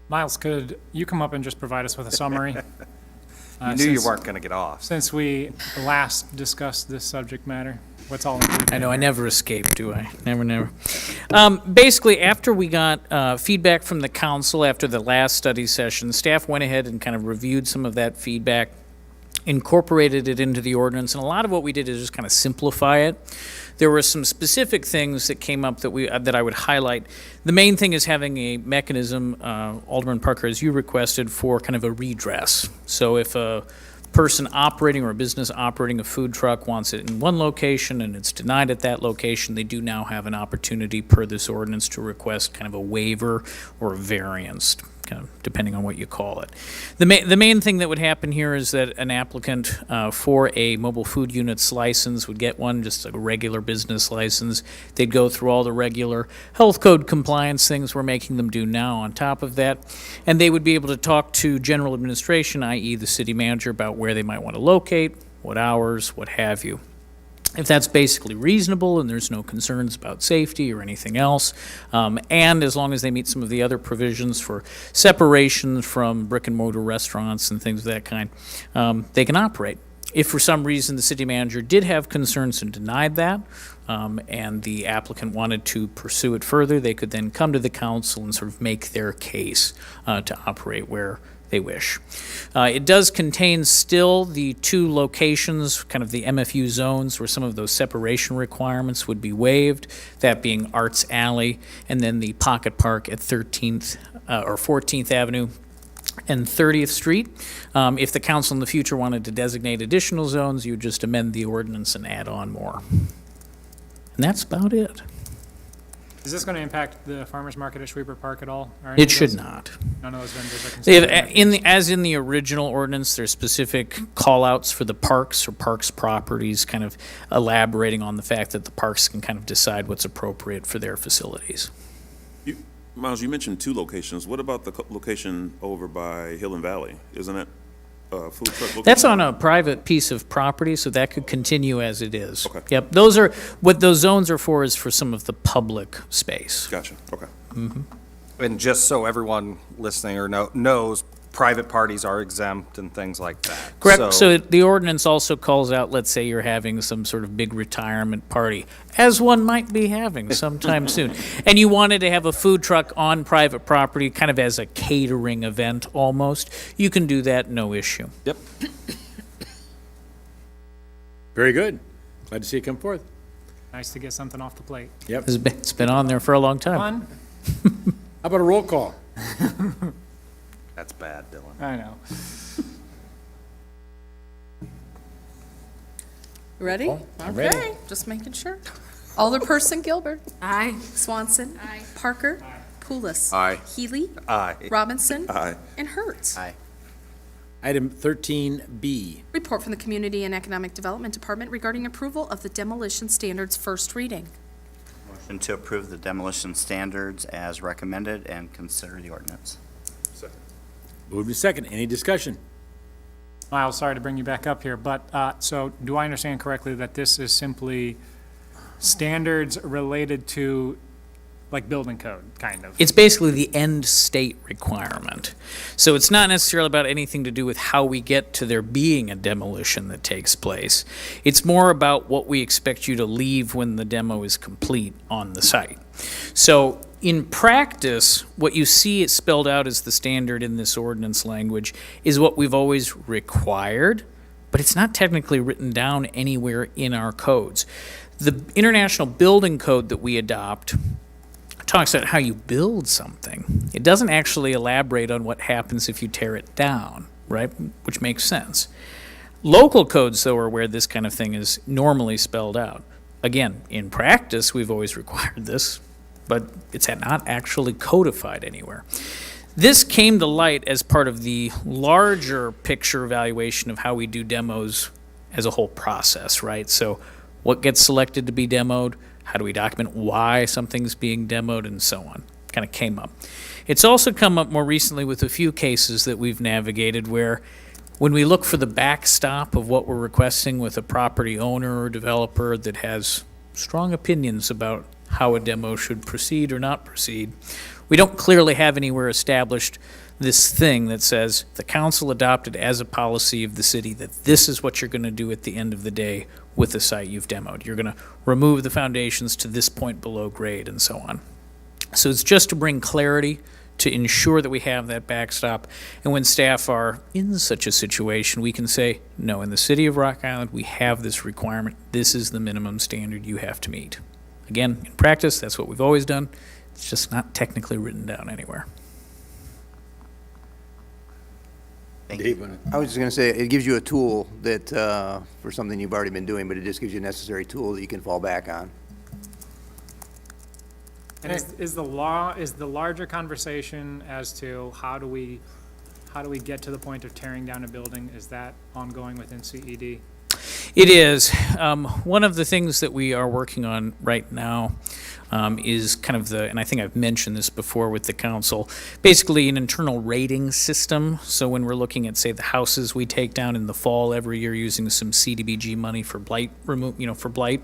Miles, could you come up and just provide us with a summary? You knew you weren't going to get off. Since we last discussed this subject matter, what's all included? I know, I never escape, do I? Never. Basically, after we got feedback from the council after the last study session, staff went ahead and kind of reviewed some of that feedback, incorporated it into the ordinance, and a lot of what we did is just kind of simplify it. There were some specific things that came up that I would highlight. The main thing is having a mechanism, Alderman Parker, as you requested, for kind of a redress. So if a person operating or a business operating a food truck wants it in one location and it's denied at that location, they do now have an opportunity per this ordinance to request kind of a waiver or a variance, kind of depending on what you call it. The main thing that would happen here is that an applicant for a mobile food units license would get one, just a regular business license. They'd go through all the regular health code compliance things we're making them do now on top of that, and they would be able to talk to general administration, i.e. the city manager, about where they might want to locate, what hours, what have you. If that's basically reasonable and there's no concerns about safety or anything else, and as long as they meet some of the other provisions for separation from brick and mortar restaurants and things of that kind, they can operate. If for some reason the city manager did have concerns and denied that, and the applicant wanted to pursue it further, they could then come to the council and sort of make their case to operate where they wish. It does contain still the two locations, kind of the MFU zones, where some of those separation requirements would be waived, that being Arts Alley and then the Pocket Park at 13th or 14th Avenue and 30th Street. If the council in the future wanted to designate additional zones, you would just amend the ordinance and add on more. And that's about it. Is this going to impact the farmer's market at Schweber Park at all? Or any It of should those? not. None of those vendors are They considered. have, as in the original ordinance, there's specific call-outs for the parks or parks properties, kind of elaborating on the fact that the parks can kind of decide what's appropriate for their facilities. Miles, you mentioned two locations. What about the location over by Hill and Valley? Isn't it a food truck location? That's on a private piece of property, so that could continue as it is. Okay. Yep, those are, what those zones are for is for some of the public space. Gotcha, okay. And just so everyone listening or knows, private parties are exempt and things like that. Correct, so the ordinance also calls out, let's say you're having some sort of big retirement party, as one might be having sometime soon, and you wanted to have a food truck on private property, kind of as a catering event almost, you can do that, no issue. Yep. Very good. Glad to see it come forth. Nice to get something off the plate. Yep. It's been on there for a long time. Fun? How about a roll call? That's bad, Dylan. I know. Ready? I'm ready. Okay, just making sure. Alderperson Gilbert. Aye. Swanson. Aye. Parker. Poulos. Aye. Healy. Aye. Robinson. Aye. And Hertz. Aye. Item 13B. Report from the Community and Economic Development Department regarding approval of the demolition standards first reading. Motion to approve the demolition standards as recommended and consider the ordinance. Moved and second. Any discussion? Miles, sorry to bring you back up here, but, so do I understand correctly that this is simply standards related to, like, building code, kind of? It's basically the end state requirement. So it's not necessarily about anything to do with how we get to there being a demolition that takes place. It's more about what we expect you to leave when the demo is complete on the site. So in practice, what you see it spelled out as the standard in this ordinance language is what we've always required, but it's not technically written down anywhere in our codes. The International Building Code that we adopt talks about how you build something. It doesn't actually elaborate on what happens if you tear it down, right? Which makes sense. Local codes, though, are where this kind of thing is normally spelled out. Again, in practice, we've always required this, but it's not actually codified anywhere. This came to light as part of the larger picture evaluation of how we do demos as a whole process, right? So what gets selected to be demoed? How do we document why something's being demoed, and so on? Kind of came up. It's also come up more recently with a few cases that we've navigated where When we look for the backstop of what we're requesting with a property owner or developer that has strong opinions about how a demo should proceed or not proceed, we don't clearly have anywhere established this thing that says the council adopted as a policy of the city that this is what you're going to do at the end of the day with the site you've demoed. You're going to remove the foundations to this point below grade and so on. So it's just to bring clarity, to ensure that we have that backstop. And when staff are in such a situation, we can say, no, in the city of Rock Island, we have this requirement. This is the minimum standard you have to meet. Again, in practice, that's what we've always done. It's just not technically written down anywhere. I was just going to say, it gives you a tool that, for something you've already been doing, but it just gives you a necessary tool that you can fall back on. And is the larger conversation as to how do we get to the point of tearing down a building, is that ongoing within CED? It is. One of the things that we are working on right now is kind of and I think I've mentioned this before with the council, basically an internal rating system. So when we're looking at, say, the houses we take down in the fall every year using some CDBG money for blight for blight,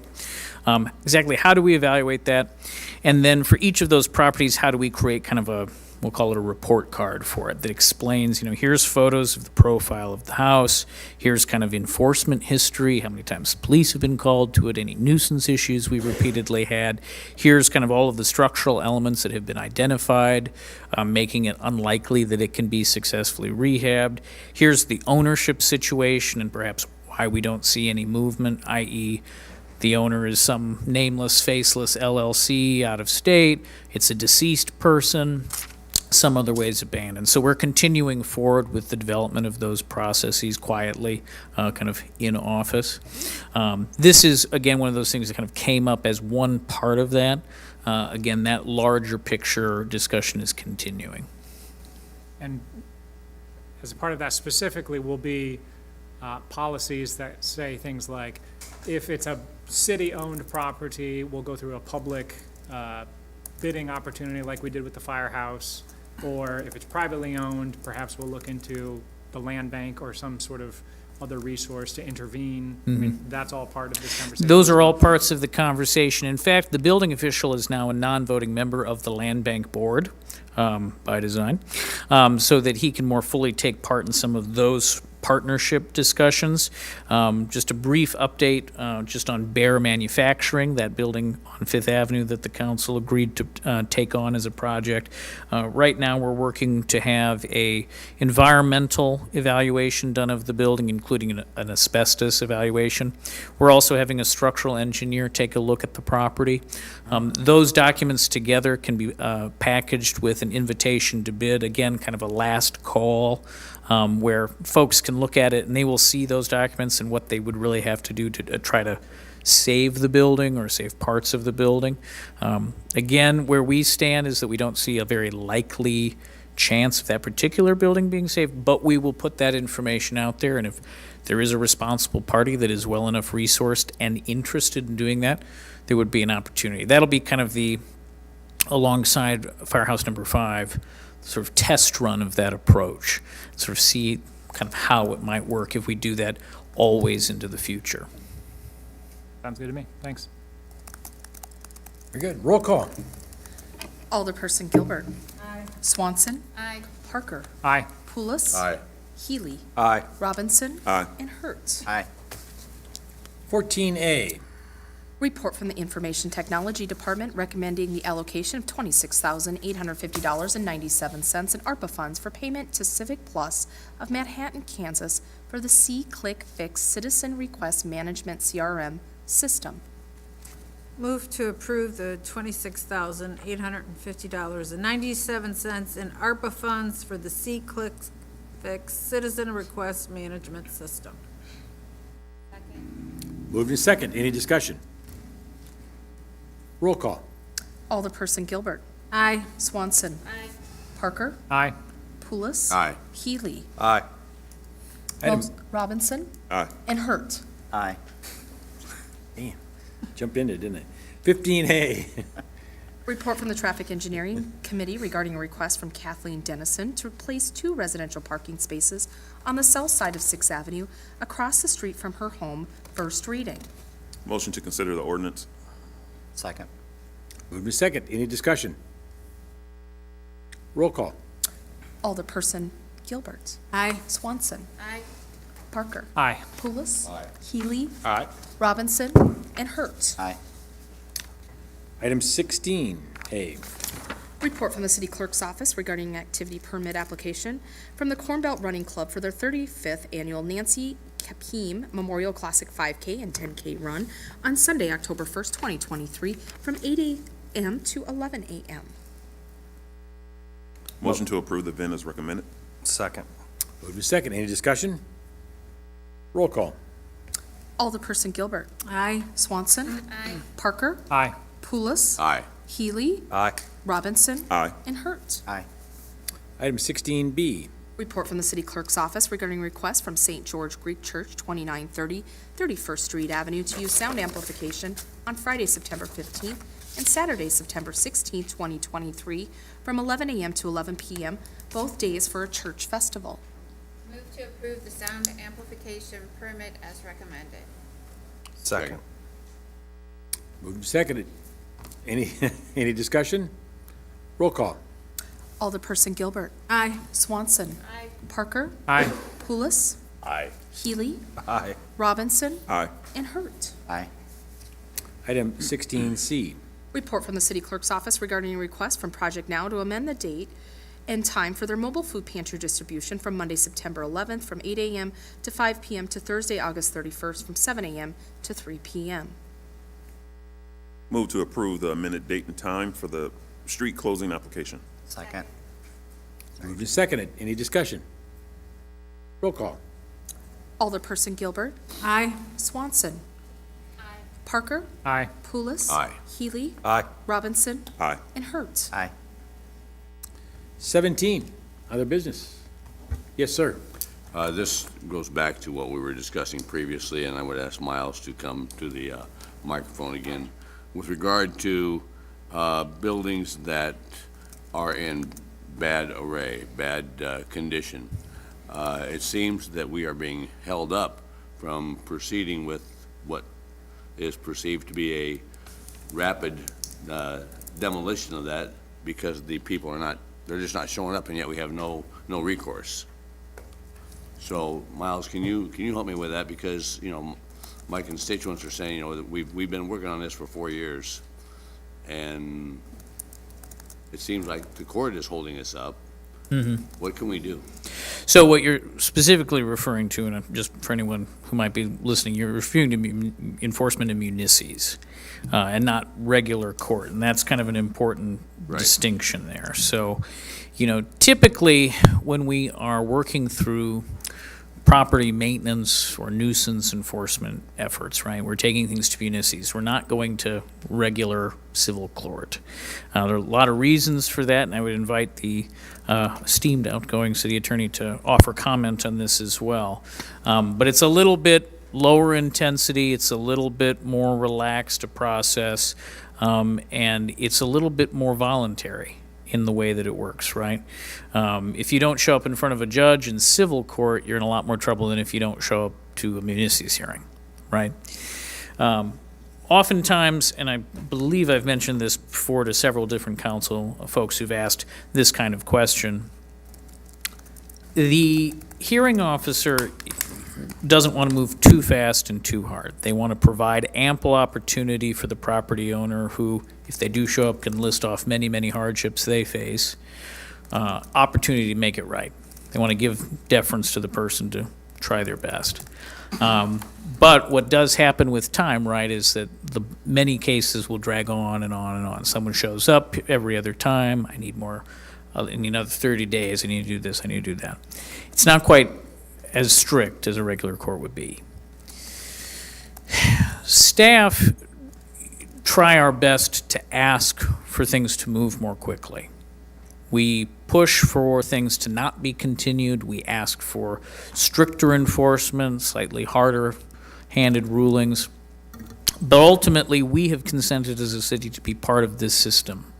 exactly how do we evaluate that? And then for each of those properties, how do we create kind of we'll call it a report card for it that explains, here's photos of the profile of the house, here's kind of enforcement history, how many times the police have been called to it, any nuisance issues we repeatedly had, here's kind of all of the structural elements that have been identified, making it unlikely that it can be successfully rehabbed, here's the ownership situation and perhaps why we don't see any movement, i.e., the owner is some nameless, faceless LLC out of state, it's a deceased person, some other ways abandoned. So we're continuing forward with the development of those processes quietly, kind of in office. This is, again, one of those things that kind of came up as one part of that. Again, that larger picture discussion is continuing. And as a part of that specifically will be policies that say things like, if it's a city-owned property, we'll go through a public bidding opportunity like we did with the firehouse. Or if it's privately owned, perhaps we'll look into the land bank or some sort of other resource to intervene. I mean, that's all part of this conversation. Those are all parts of the conversation. In fact, the building official is now a non-voting member of the land bank board by design, so that he can more fully take part in some of those partnership discussions. Just a brief update just on Bear Manufacturing, that building on Fifth Avenue that the council agreed to take on as a project. Right now, we're working to have a environmental evaluation done of the building, including an asbestos evaluation. We're also having a structural engineer take a look at the property. Those documents together can be packaged with an invitation to bid, again, kind of a last call, where folks can look at it and they will see those documents and what they would really have to do to try to save the building or save parts of the building. Again, where we stand is that we don't see a very likely chance of that particular building being saved, but we will put that information out there, and if there is a responsible party that is well enough resourced and interested in doing that, there would be an opportunity. That'll be kind of alongside Firehouse Number 5, sort of test run of that approach, sort of see kind of how it might work if we do that always into the future. Sounds good to me. Thanks. Very good. Roll call. Alderperson Gilbert. Aye. Swanson. Aye. Parker. Aye. Pulis. Aye. Healy. Aye. Robinson. Aye. And Hertz. Aye. 14A. Report from the Information Technology Department recommending the allocation of $26,850.97 in ARPA funds for payment to Civic Plus of Manhattan, Kansas for the C-Click Fix Citizen Request Management CRM system. Move to approve the $26,850.97 in ARPA funds for the C-Click Fix Citizen Request Management System. Moved in second. Any discussion? Roll call. Alderperson Gilbert. Aye. Swanson. Aye. Parker. Aye. Pulis. Aye. Healy. Aye. Robinson. Aye. And Hertz. Aye. Damn, jumped in it, didn't I? 15A. Report from the Traffic Engineering Committee regarding a request from Kathleen Dennison to replace 2 residential parking spaces on the south side of 6th Avenue across the street from her home, first reading. Motion to consider the ordinance. Second. Moved and second. Any discussion? Roll call. Alderperson Gilbert. Aye. Swanson. Aye. Parker. Aye. Pulis. Healy. Aye. Robinson. And Hurt. Aye. Item 16A. Report from the City Clerk's Office regarding an activity permit application from the Corn Belt Running Club for their 35th annual Nancy Kapim Memorial Classic 5K and 10K run on Sunday, October 1st, 2023, from 8 a.m. to 11 a.m. Motion to approve the event as recommended. Second. Moved and second. Any discussion? Roll call. Alderperson Gilbert. Aye. Swanson. Aye. Parker. Aye. Pulis. Aye. Healy. Aye. Robinson. Aye. And Hurt. Aye. Item 16B. Report from the City Clerk's Office regarding request from St. George Greek Church, 2930 31st Street Avenue, to use sound amplification on Friday, September 15th and Saturday, September 16th, 2023, from 11 a.m. to 11 p.m., both days for a church festival. Move to approve the sound amplification permit as recommended. Second. Moved and seconded. Any discussion? Roll call. Alderperson Gilbert. Aye. Swanson. Aye. Parker. Aye. Pulis. Aye. Healy. Aye. Robinson. Aye. And Hurt. Aye. Item 16C. Report from the City Clerk's Office regarding a request from Project Now to amend the date and time for their mobile food pantry distribution from Monday, September 11th, from 8 a.m. to 5 p.m. to Thursday, August 31st, from 7 a.m. to 3 p.m. Move to approve the amended date and time for the street closing application. Second. Moved and seconded. Any discussion? Roll call. Alderperson Gilbert. Aye. Swanson. Aye. Parker. Aye. Pulis. Aye. Healy. Aye. Robinson. Aye. And Hurt. Aye. 17, other business. Yes, sir. This goes back to what we were discussing previously, and I would ask Miles to come to the microphone again. With regard to buildings that are in bad array, bad condition, it seems that we are being held up from proceeding with what is perceived to be a rapid demolition of that because the people are not, they're just not showing up, and yet we have no recourse. So, Miles, can you help me with that? Because, you know, my constituents are saying, you know, that we've been working on this for 4 years, and it seems like the court is holding us up. What can we do? So what you're specifically referring to, and just for anyone who might be listening, you're referring to enforcement in municies and not regular court, and that's kind of an important distinction there. So, you know, typically when we are working through property maintenance or nuisance enforcement efforts, right? We're taking things to municies. We're not going to regular civil court. There are a lot of reasons for that, and I would invite the esteemed outgoing city attorney to offer comment on this as well. But it's a little bit lower intensity, it's a little bit more relaxed a process, and it's a little bit more voluntary in the way that it works, right? If you don't show up in front of a judge in civil court, you're in a lot more trouble than if you don't show up to a municies hearing, right? Oftentimes, and I believe I've mentioned this before to several different council folks who've asked this kind of question, the hearing officer doesn't want to move too fast and too hard. They want to provide ample opportunity for the property owner who, if they do show up, can list off many, many hardships they face, opportunity to make it right. They want to give deference to the person to try their best. But what does happen with time, right, is that the many cases will drag on and on and on. Someone shows up every other time. I need more, I need another 30 days. I need to do this. I need to do that. It's not quite as strict as a regular court would be. Staff try our best to ask for things to move more quickly. We push for things to not be continued. We ask for stricter enforcement, slightly harder-handed rulings. But ultimately, we have consented as a city to be part of this system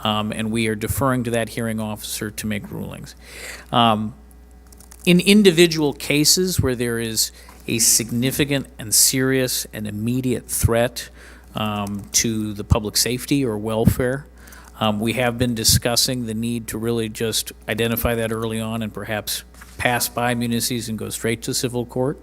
and we are deferring to that hearing officer to make rulings. In individual cases where there is a significant and serious and immediate threat to the public safety or welfare, we have been discussing the need to really just identify that early on and perhaps pass by municipalities and go straight to civil court.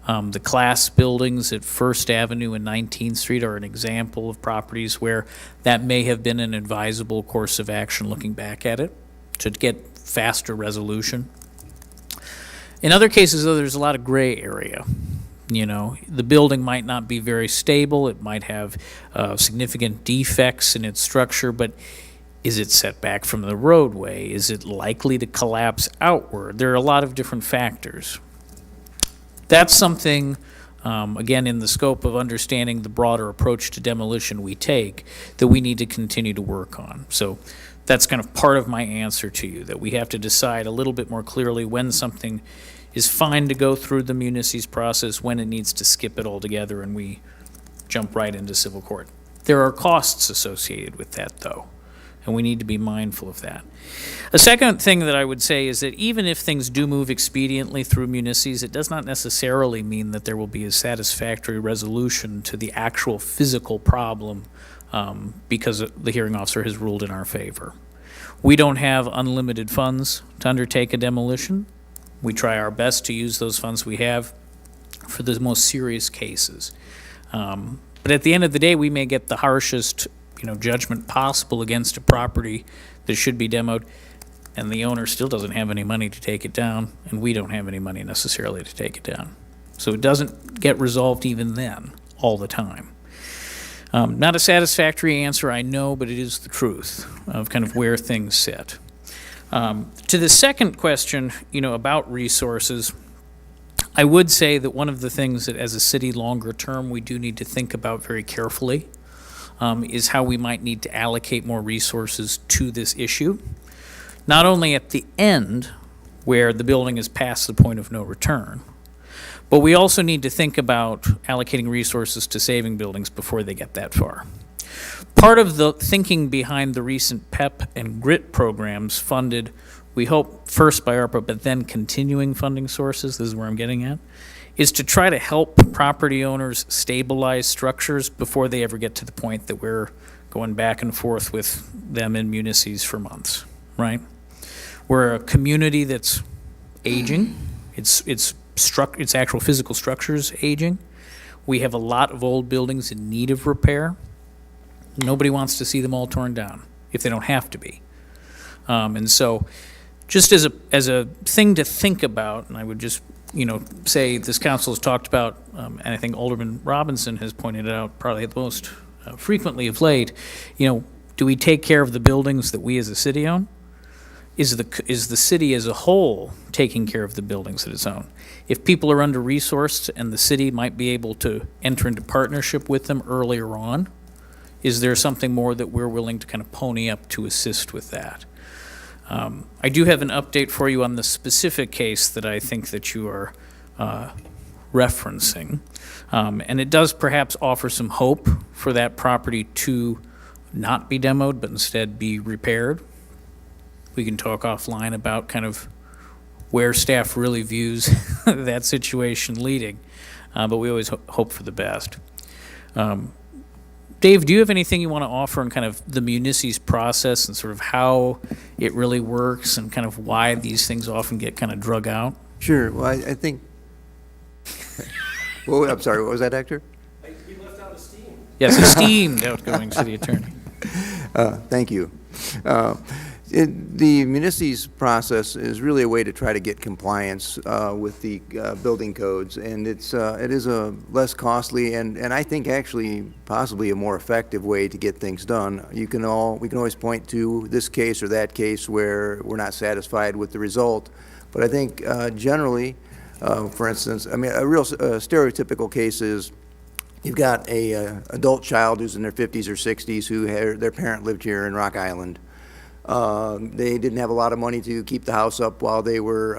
The class buildings at First Avenue and 19th Street are an example of properties where that may have been an advisable course of action looking back at it to get faster resolution. In other cases, though, there's a lot of gray area. You know, the building might not be very stable, it might have significant defects in its structure, but is it set back from the roadway? Is it likely to collapse outward? There are a lot of different factors. That's something, again, in the scope of understanding the broader approach to demolition we take, that we need to continue to work on. So that's kind of part of my answer to you, that we have to decide a little bit more clearly when something is fine to go through the municip's process, when it needs to skip it altogether and we jump right into civil court. There are costs associated with that, though, and we need to be mindful of that. A second thing that I would say is that even if things do move expediently through municipalities, it does not necessarily mean that there will be a satisfactory resolution to the actual physical problem because the hearing officer has ruled in our favor. We don't have unlimited funds to undertake a demolition. We try our best to use those funds we have for the most serious cases. But at the end of the day, we may get the harshest, judgment possible against a property that should be demoed, and the owner still doesn't have any money to take it down, and we don't have any money necessarily to take it down. So it doesn't get resolved even then, all the time. Not a satisfactory answer, I know, but it is the truth of kind of where things sit. To the second question, about resources, I would say that one of the things that as a city longer term we do need to think about very carefully is how we might need to allocate more resources to this issue. Not only at the end, where the building is past the point of no return, but we also need to think about allocating resources to saving buildings before they get that far. Part of the thinking behind the recent PEP and GRIT programs funded, we hope, first by ARPA, but then continuing funding sources, this is where I'm getting at, is to try to help property owners stabilize structures before they ever get to the point that we're going back and forth with them in municipalities for months, right? We're a community that's aging. Its actual physical structures aging. We have a lot of old buildings in need of repair. Nobody wants to see them all torn down if they don't have to be. And so just as a thing to think about, and I would just say this council has talked about, and I think Alderman Robinson has pointed out probably the most frequently of late, do we take care of the buildings that we as a city own? Is the city as a whole taking care of the buildings that it's own? If people are under-resourced and the city might be able to enter into partnership with them earlier on, is there something more that we're willing to kind of pony up to assist with that? I do have an update for you on the specific case that I think that you are referencing. And it does perhaps offer some hope for that property to not be demoed, but instead be repaired. We can talk offline about kind of where staff really views that situation leading, but we always hope for the best. Dave, do you have anything you want to offer on kind of the municip's process and sort of how it really works and kind of why these things often get kind of drug out? Sure. Well, I think. Well, I'm sorry. What was that, Hector? We left out esteemed. Yes, esteemed outgoing city attorney. Thank you. The municip's process is really a way to try to get compliance with the building codes, and it is a less costly and I think actually possibly a more effective way to get things done. We can always point to this case or that case where we're not satisfied with the result, but I think generally, for instance, I mean a real stereotypical case is you've got a adult child who's in their 50s or 60s who their parent lived here in Rock Island. They didn't have a lot of money to keep the house up while they were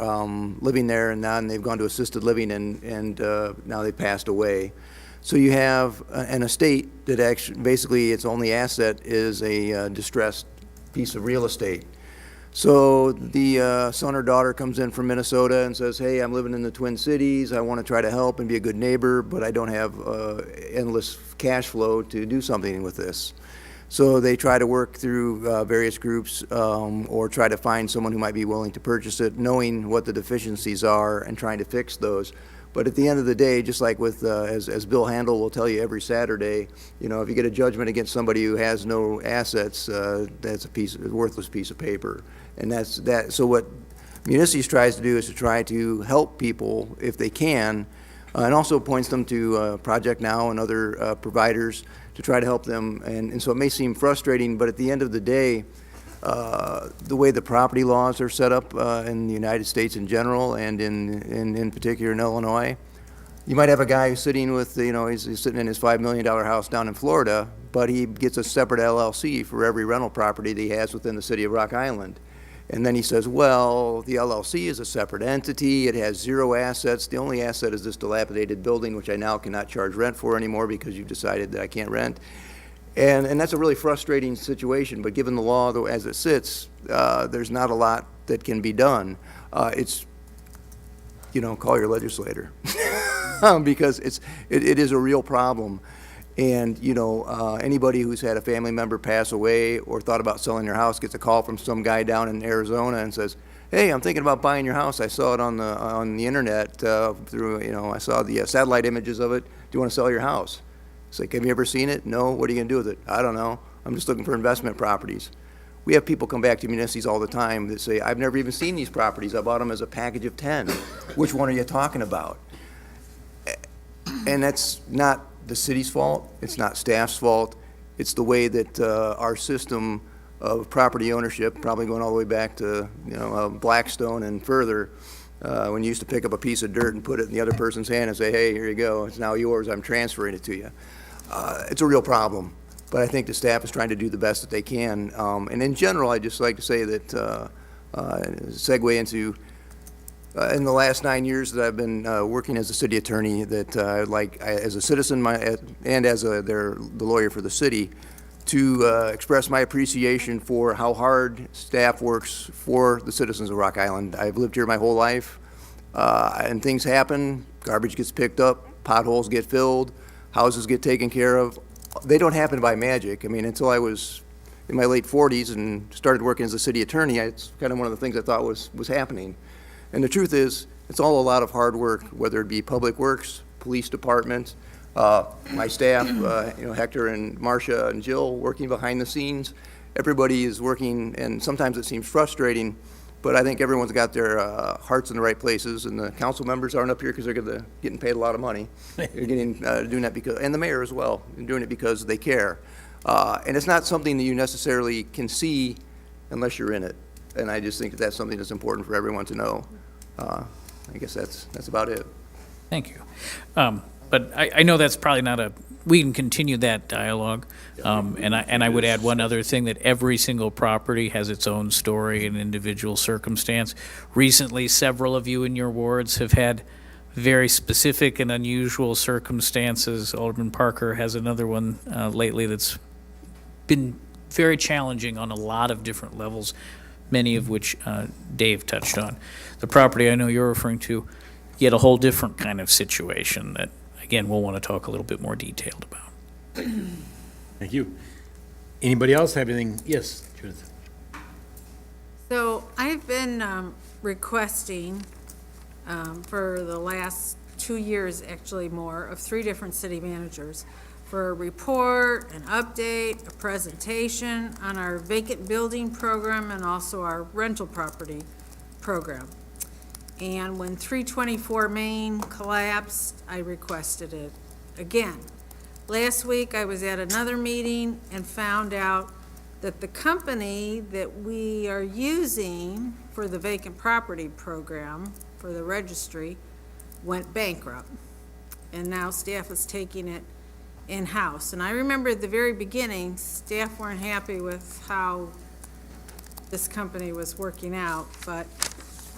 living there, and now they've gone to assisted living, and now they passed away. So you have an estate that actually, basically, its only asset is a distressed piece of real estate. So the son or daughter comes in from Minnesota and says, hey, I'm living in the Twin Cities, I want to try to help and be a good neighbor, but I don't have endless cash flow to do something with this. So they try to work through various groups or try to find someone who might be willing to purchase it, knowing what the deficiencies are and trying to fix those. But at the end of the day, just like with, as Bill Handel will tell you every Saturday, you know, if you get a judgment against somebody who has no assets, that's a worthless piece of paper. And that's that. So what Municipes tries to do is to try to help people if they can, and also points them to Project Now and other providers to try to help them. And so it may seem frustrating, but at the end of the day, the way the property laws are set up in the United States in general and in particular in Illinois, you might have a guy who's sitting with, you know, he's sitting in his $5 million house down in Florida, but he gets a separate LLC for every rental property that he has within the city of Rock Island. And then he says, well, the LLC is a separate entity, it has zero assets, the only asset is this dilapidated building, which I now cannot charge rent for anymore because you've decided that I can't rent. And that's a really frustrating situation, but given the law though as it sits, there's not a lot that can be done. It's, you know, call your legislator because it is a real problem. And, you know, anybody who's had a family member pass away or thought about selling their house gets a call from some guy down in Arizona and says, hey, I'm thinking about buying your house. I saw it on the internet through, you know, I saw the satellite images of it. Do you want to sell your house? It's like, have you ever seen it? No. What are you going to do with it? I don't know. I'm just looking for investment properties. We have people come back to Municipes all the time that say, I've never even seen these properties. I bought them as a package of 10. Which one are you talking about? And that's not the city's fault. It's not staff's fault. It's the way that our system of property ownership, probably going all the way back to, you know, Blackstone and further, when you used to pick up a piece of dirt and put it in the other person's hand and say, hey, here you go, it's now yours, I'm transferring it to you. It's a real problem, but I think the staff is trying to do the best that they can. And in general, I'd just like to say that, segue into, in the last 9 years that I've been working as a city attorney, that as a citizen and as the lawyer for the city, to express my appreciation for how hard staff works for the citizens of Rock Island. I've lived here my whole life, and things happen. Garbage gets picked up, potholes get filled, houses get taken care of. They don't happen by magic. I mean, until I was in my late 40s and started working as a city attorney, it's kind of one of the things I thought was happening. And the truth is, it's all a lot of hard work, whether it be Public Works, Police Department, my staff, you know, Hector and Marcia and Jill working behind the scenes. Everybody is working, and sometimes it seems frustrating, but I think everyone's got their hearts in the right places, and the council members aren't up here because they're getting paid a lot of money. They're getting doing that because, and the mayor as well, doing it because they care. And it's not something that you necessarily can see unless you're in it. And I just think that that's something that's important for everyone to know. I guess that's about it. Thank you. But I know that's probably not we can continue that dialogue. And I would add one other thing, that every single property has its own story and individual circumstance. Recently, several of you in your wards have had very specific and unusual circumstances. Alderman Parker has another one lately that's been very challenging on a lot of different levels, many of which Dave touched on. The property I know you're referring to, yet a whole different kind of situation that, again, we'll want to talk a little bit more detailed about. Thank you. Anybody else have anything? Yes, Judith. So I've been requesting for the last 2 years, actually more, of 3 different city managers for a report, an update, a presentation on our vacant building program and also our rental property program. And when 324 Main collapsed, I requested it again. Last week, I was at another meeting and found out that the company that we are using for the vacant property program for the registry went bankrupt. And now staff is taking it in-house. And I remember at the very beginning, staff weren't happy with how this company was working out, but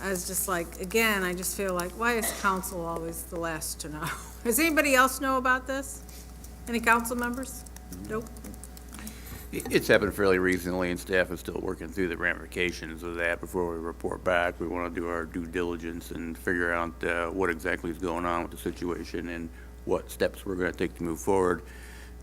I was just like, again, I just feel like, why is council always the last to know? Does anybody else know about this? Any council members? Nope. It's happened fairly recently, and staff is still working through the ramifications of that before we report back. We want to do our due diligence and figure out what exactly is going on with the situation and what steps we're going to take to move forward.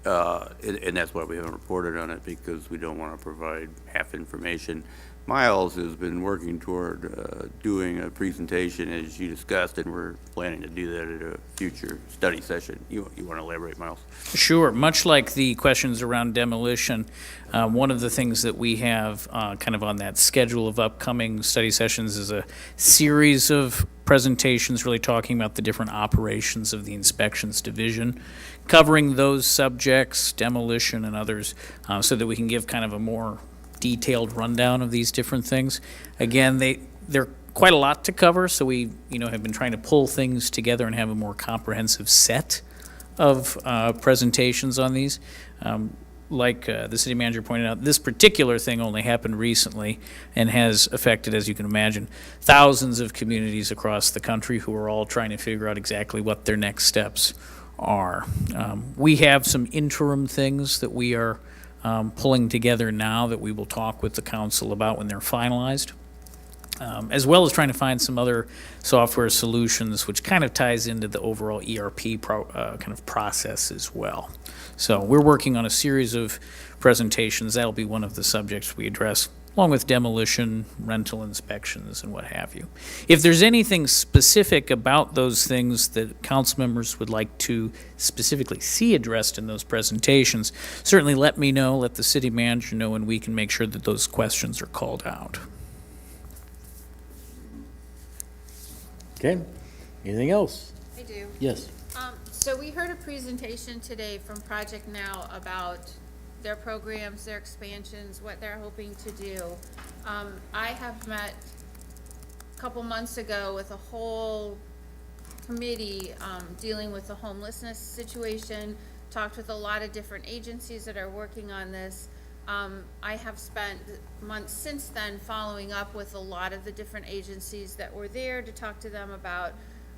And that's why we haven't reported on it, because we don't want to provide half information. Miles has been working toward doing a presentation, as you discussed, and we're planning to do that at a future study session. You want to elaborate, Miles? Sure. Much like the questions around demolition, one of the things that we have kind of on that schedule of upcoming study sessions is a series of presentations really talking about the different operations of the inspections division, covering those subjects, demolition and others, so that we can give kind of a more detailed rundown of these different things. Again, they're quite a lot to cover, so we have been trying to pull things together and have a more comprehensive set of presentations on these. Like the city manager pointed out, this particular thing only happened recently and has affected, as you can imagine, thousands of communities across the country who are all trying to figure out exactly what their next steps are. We have some interim things that we are pulling together now that we will talk with the council about when they're finalized, as well as trying to find some other software solutions, which kind of ties into the overall ERP kind of process as well. So we're working on a series of presentations. That'll be one of the subjects we address, along with demolition, rental inspections, and what have you. If there's anything specific about those things that council members would like to specifically see addressed in those presentations, certainly let me know, let the city manager know, and we can make sure that those questions are called out. Okay, anything else? I do. Yes. So we heard a presentation today from Project Now about their programs, their expansions, what they're hoping to do. I have met a couple months ago with a whole committee dealing with the homelessness situation, talked with a lot of different agencies that are working on this. I have spent months since then following up with a lot of the different agencies that were there to talk to them about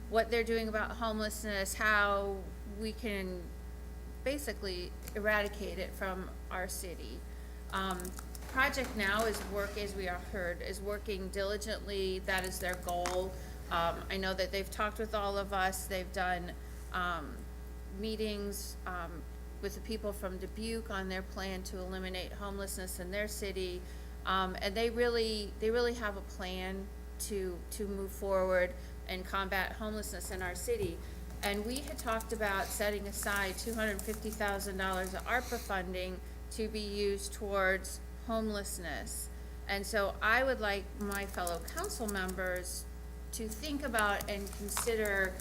what they're doing about homelessness, how we can basically eradicate it from our city. Project Now is as we are heard, is working diligently. That is their goal. I know that they've talked with all of us. They've done meetings with the people from Dubuque on their plan to eliminate homelessness in their city. And they really have a plan to move forward and combat homelessness in our city. And we had talked about setting aside $250,000 of ARPA funding to be used towards homelessness. And so I would like my fellow council members to think about and consider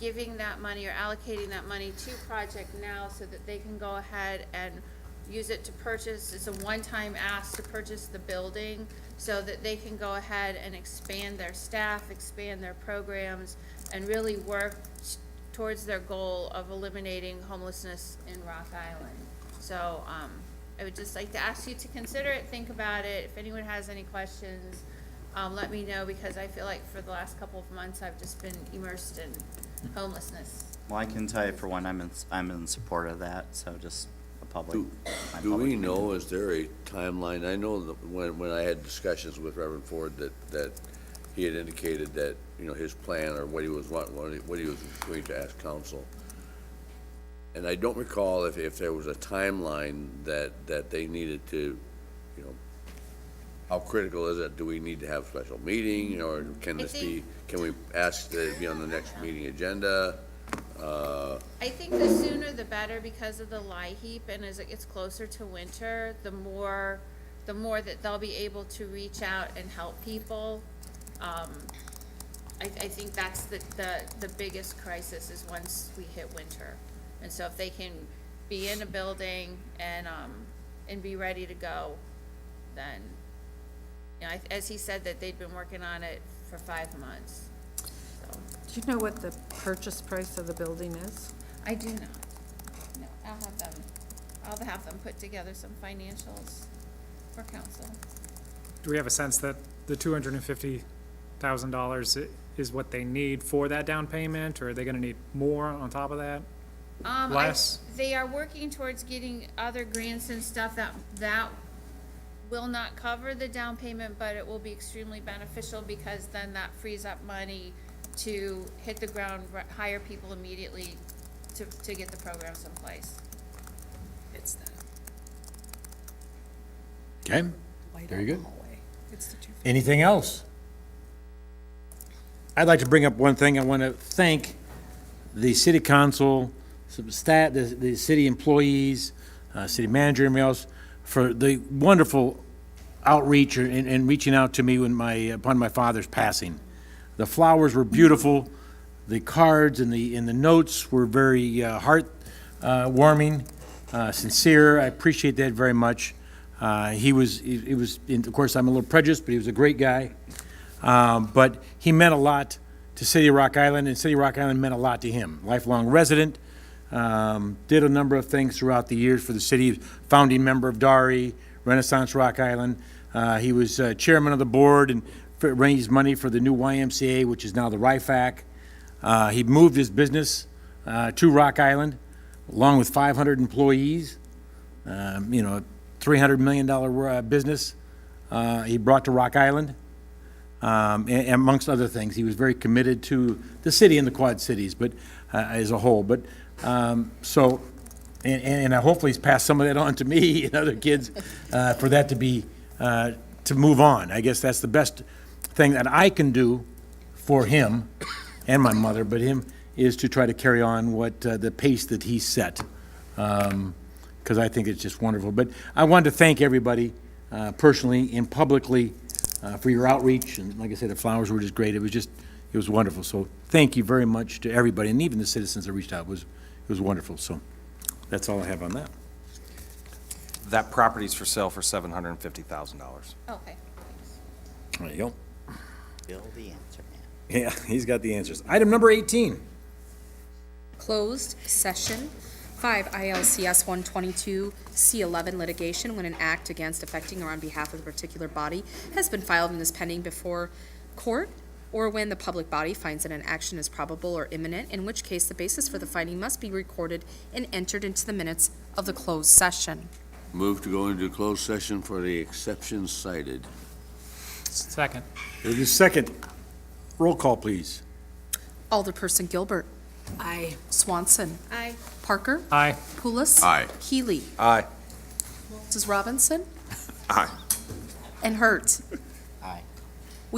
giving that money or allocating that money to Project Now so that they can go ahead and use it to purchase, it's a one-time ask to purchase the building so that they can go ahead and expand their staff, expand their programs, and really work towards their goal of eliminating homelessness in Rock Island. So I would just like to ask you to consider it, think about it. If anyone has any questions, let me know, because I feel like for the last couple of months I've just been immersed in homelessness. Well, I can tell you, for one, I'm in support of that, so just a public. Do we know, is there a timeline? I know that when I had discussions with Reverend Ford that he had indicated that, his plan or what he was going to ask council. And I don't recall if there was a timeline that they needed to, how critical is it? Do we need to have a special meeting, or can we ask that it be on the next meeting agenda? I think the sooner the better, because of the lie heap, and as it gets closer to winter, the more that they'll be able to reach out and help people. I think that's the biggest crisis is once we hit winter. And so if they can be in a building and be ready to go, then, as he said, that they'd been working on it for 5 months. So. Do you know what the purchase price of the building is? I do not. No, I'll have them put together some financials for council. Do we have a sense that the $250,000 is what they need for that down payment, or are they gonna need more on top of that? less? They are working towards getting other grants and stuff that will not cover the down payment, but it will be extremely beneficial because then that frees up money to hit the ground, hire people immediately to get the programs in place. It's the Okay, light very out good. the hallway. It's the two. Anything else? I'd like to bring up one thing. I want to thank the city council, some staff, the city employees, city manager, and everybody else for the wonderful outreach and reaching out to me upon my father's passing. The flowers were beautiful. The cards and the notes were very heart-warming, sincere. I appreciate that very much. He was, of course, I'm a little prejudiced, but he was a great guy. But he meant a lot to City of Rock Island, and City of Rock Island meant a lot to him. Lifelong resident, did a number of things throughout the years for the city, founding member of DARI, Renaissance Rock Island. He was chairman of the board and raised money for the new YMCA, which is now the RIFAC. He moved his business to Rock Island, along with 500 employees, $300 million business he brought to Rock Island. And amongst other things, he was very committed to the city and the Quad Cities, but as a whole. But so, and hopefully he's passed some of that on to me and other kids for that to be to move on. I guess that's the best thing that I can do for him and my mother, but him is to try to carry on what the pace that he set, because I think it's just wonderful. But I wanted to thank everybody personally and publicly for your outreach, and like I said, the flowers were just great. It was wonderful. So thank you very much to everybody, and even the citizens that reached out. It was wonderful. So that's all I have on that. That property's for sale for $750,000. Okay. There you go. Bill the answer man. Yeah, he's got the answers. Item number 18. Closed session. 5 ILCS 122 C11 litigation when an act against, affecting, or on behalf of a particular body has been filed and is pending before court, or when the public body finds that an action is probable or imminent, in which case the basis for the finding must be recorded and entered into the minutes of the closed session. Move to go into closed session for the exceptions cited. Second. It is second. Roll call, please. Alderperson Gilbert. Aye. Swanson. Aye. Parker. Aye. Pulis. Aye. Healy. Aye. Mrs. Robinson. Aye. And Hurt.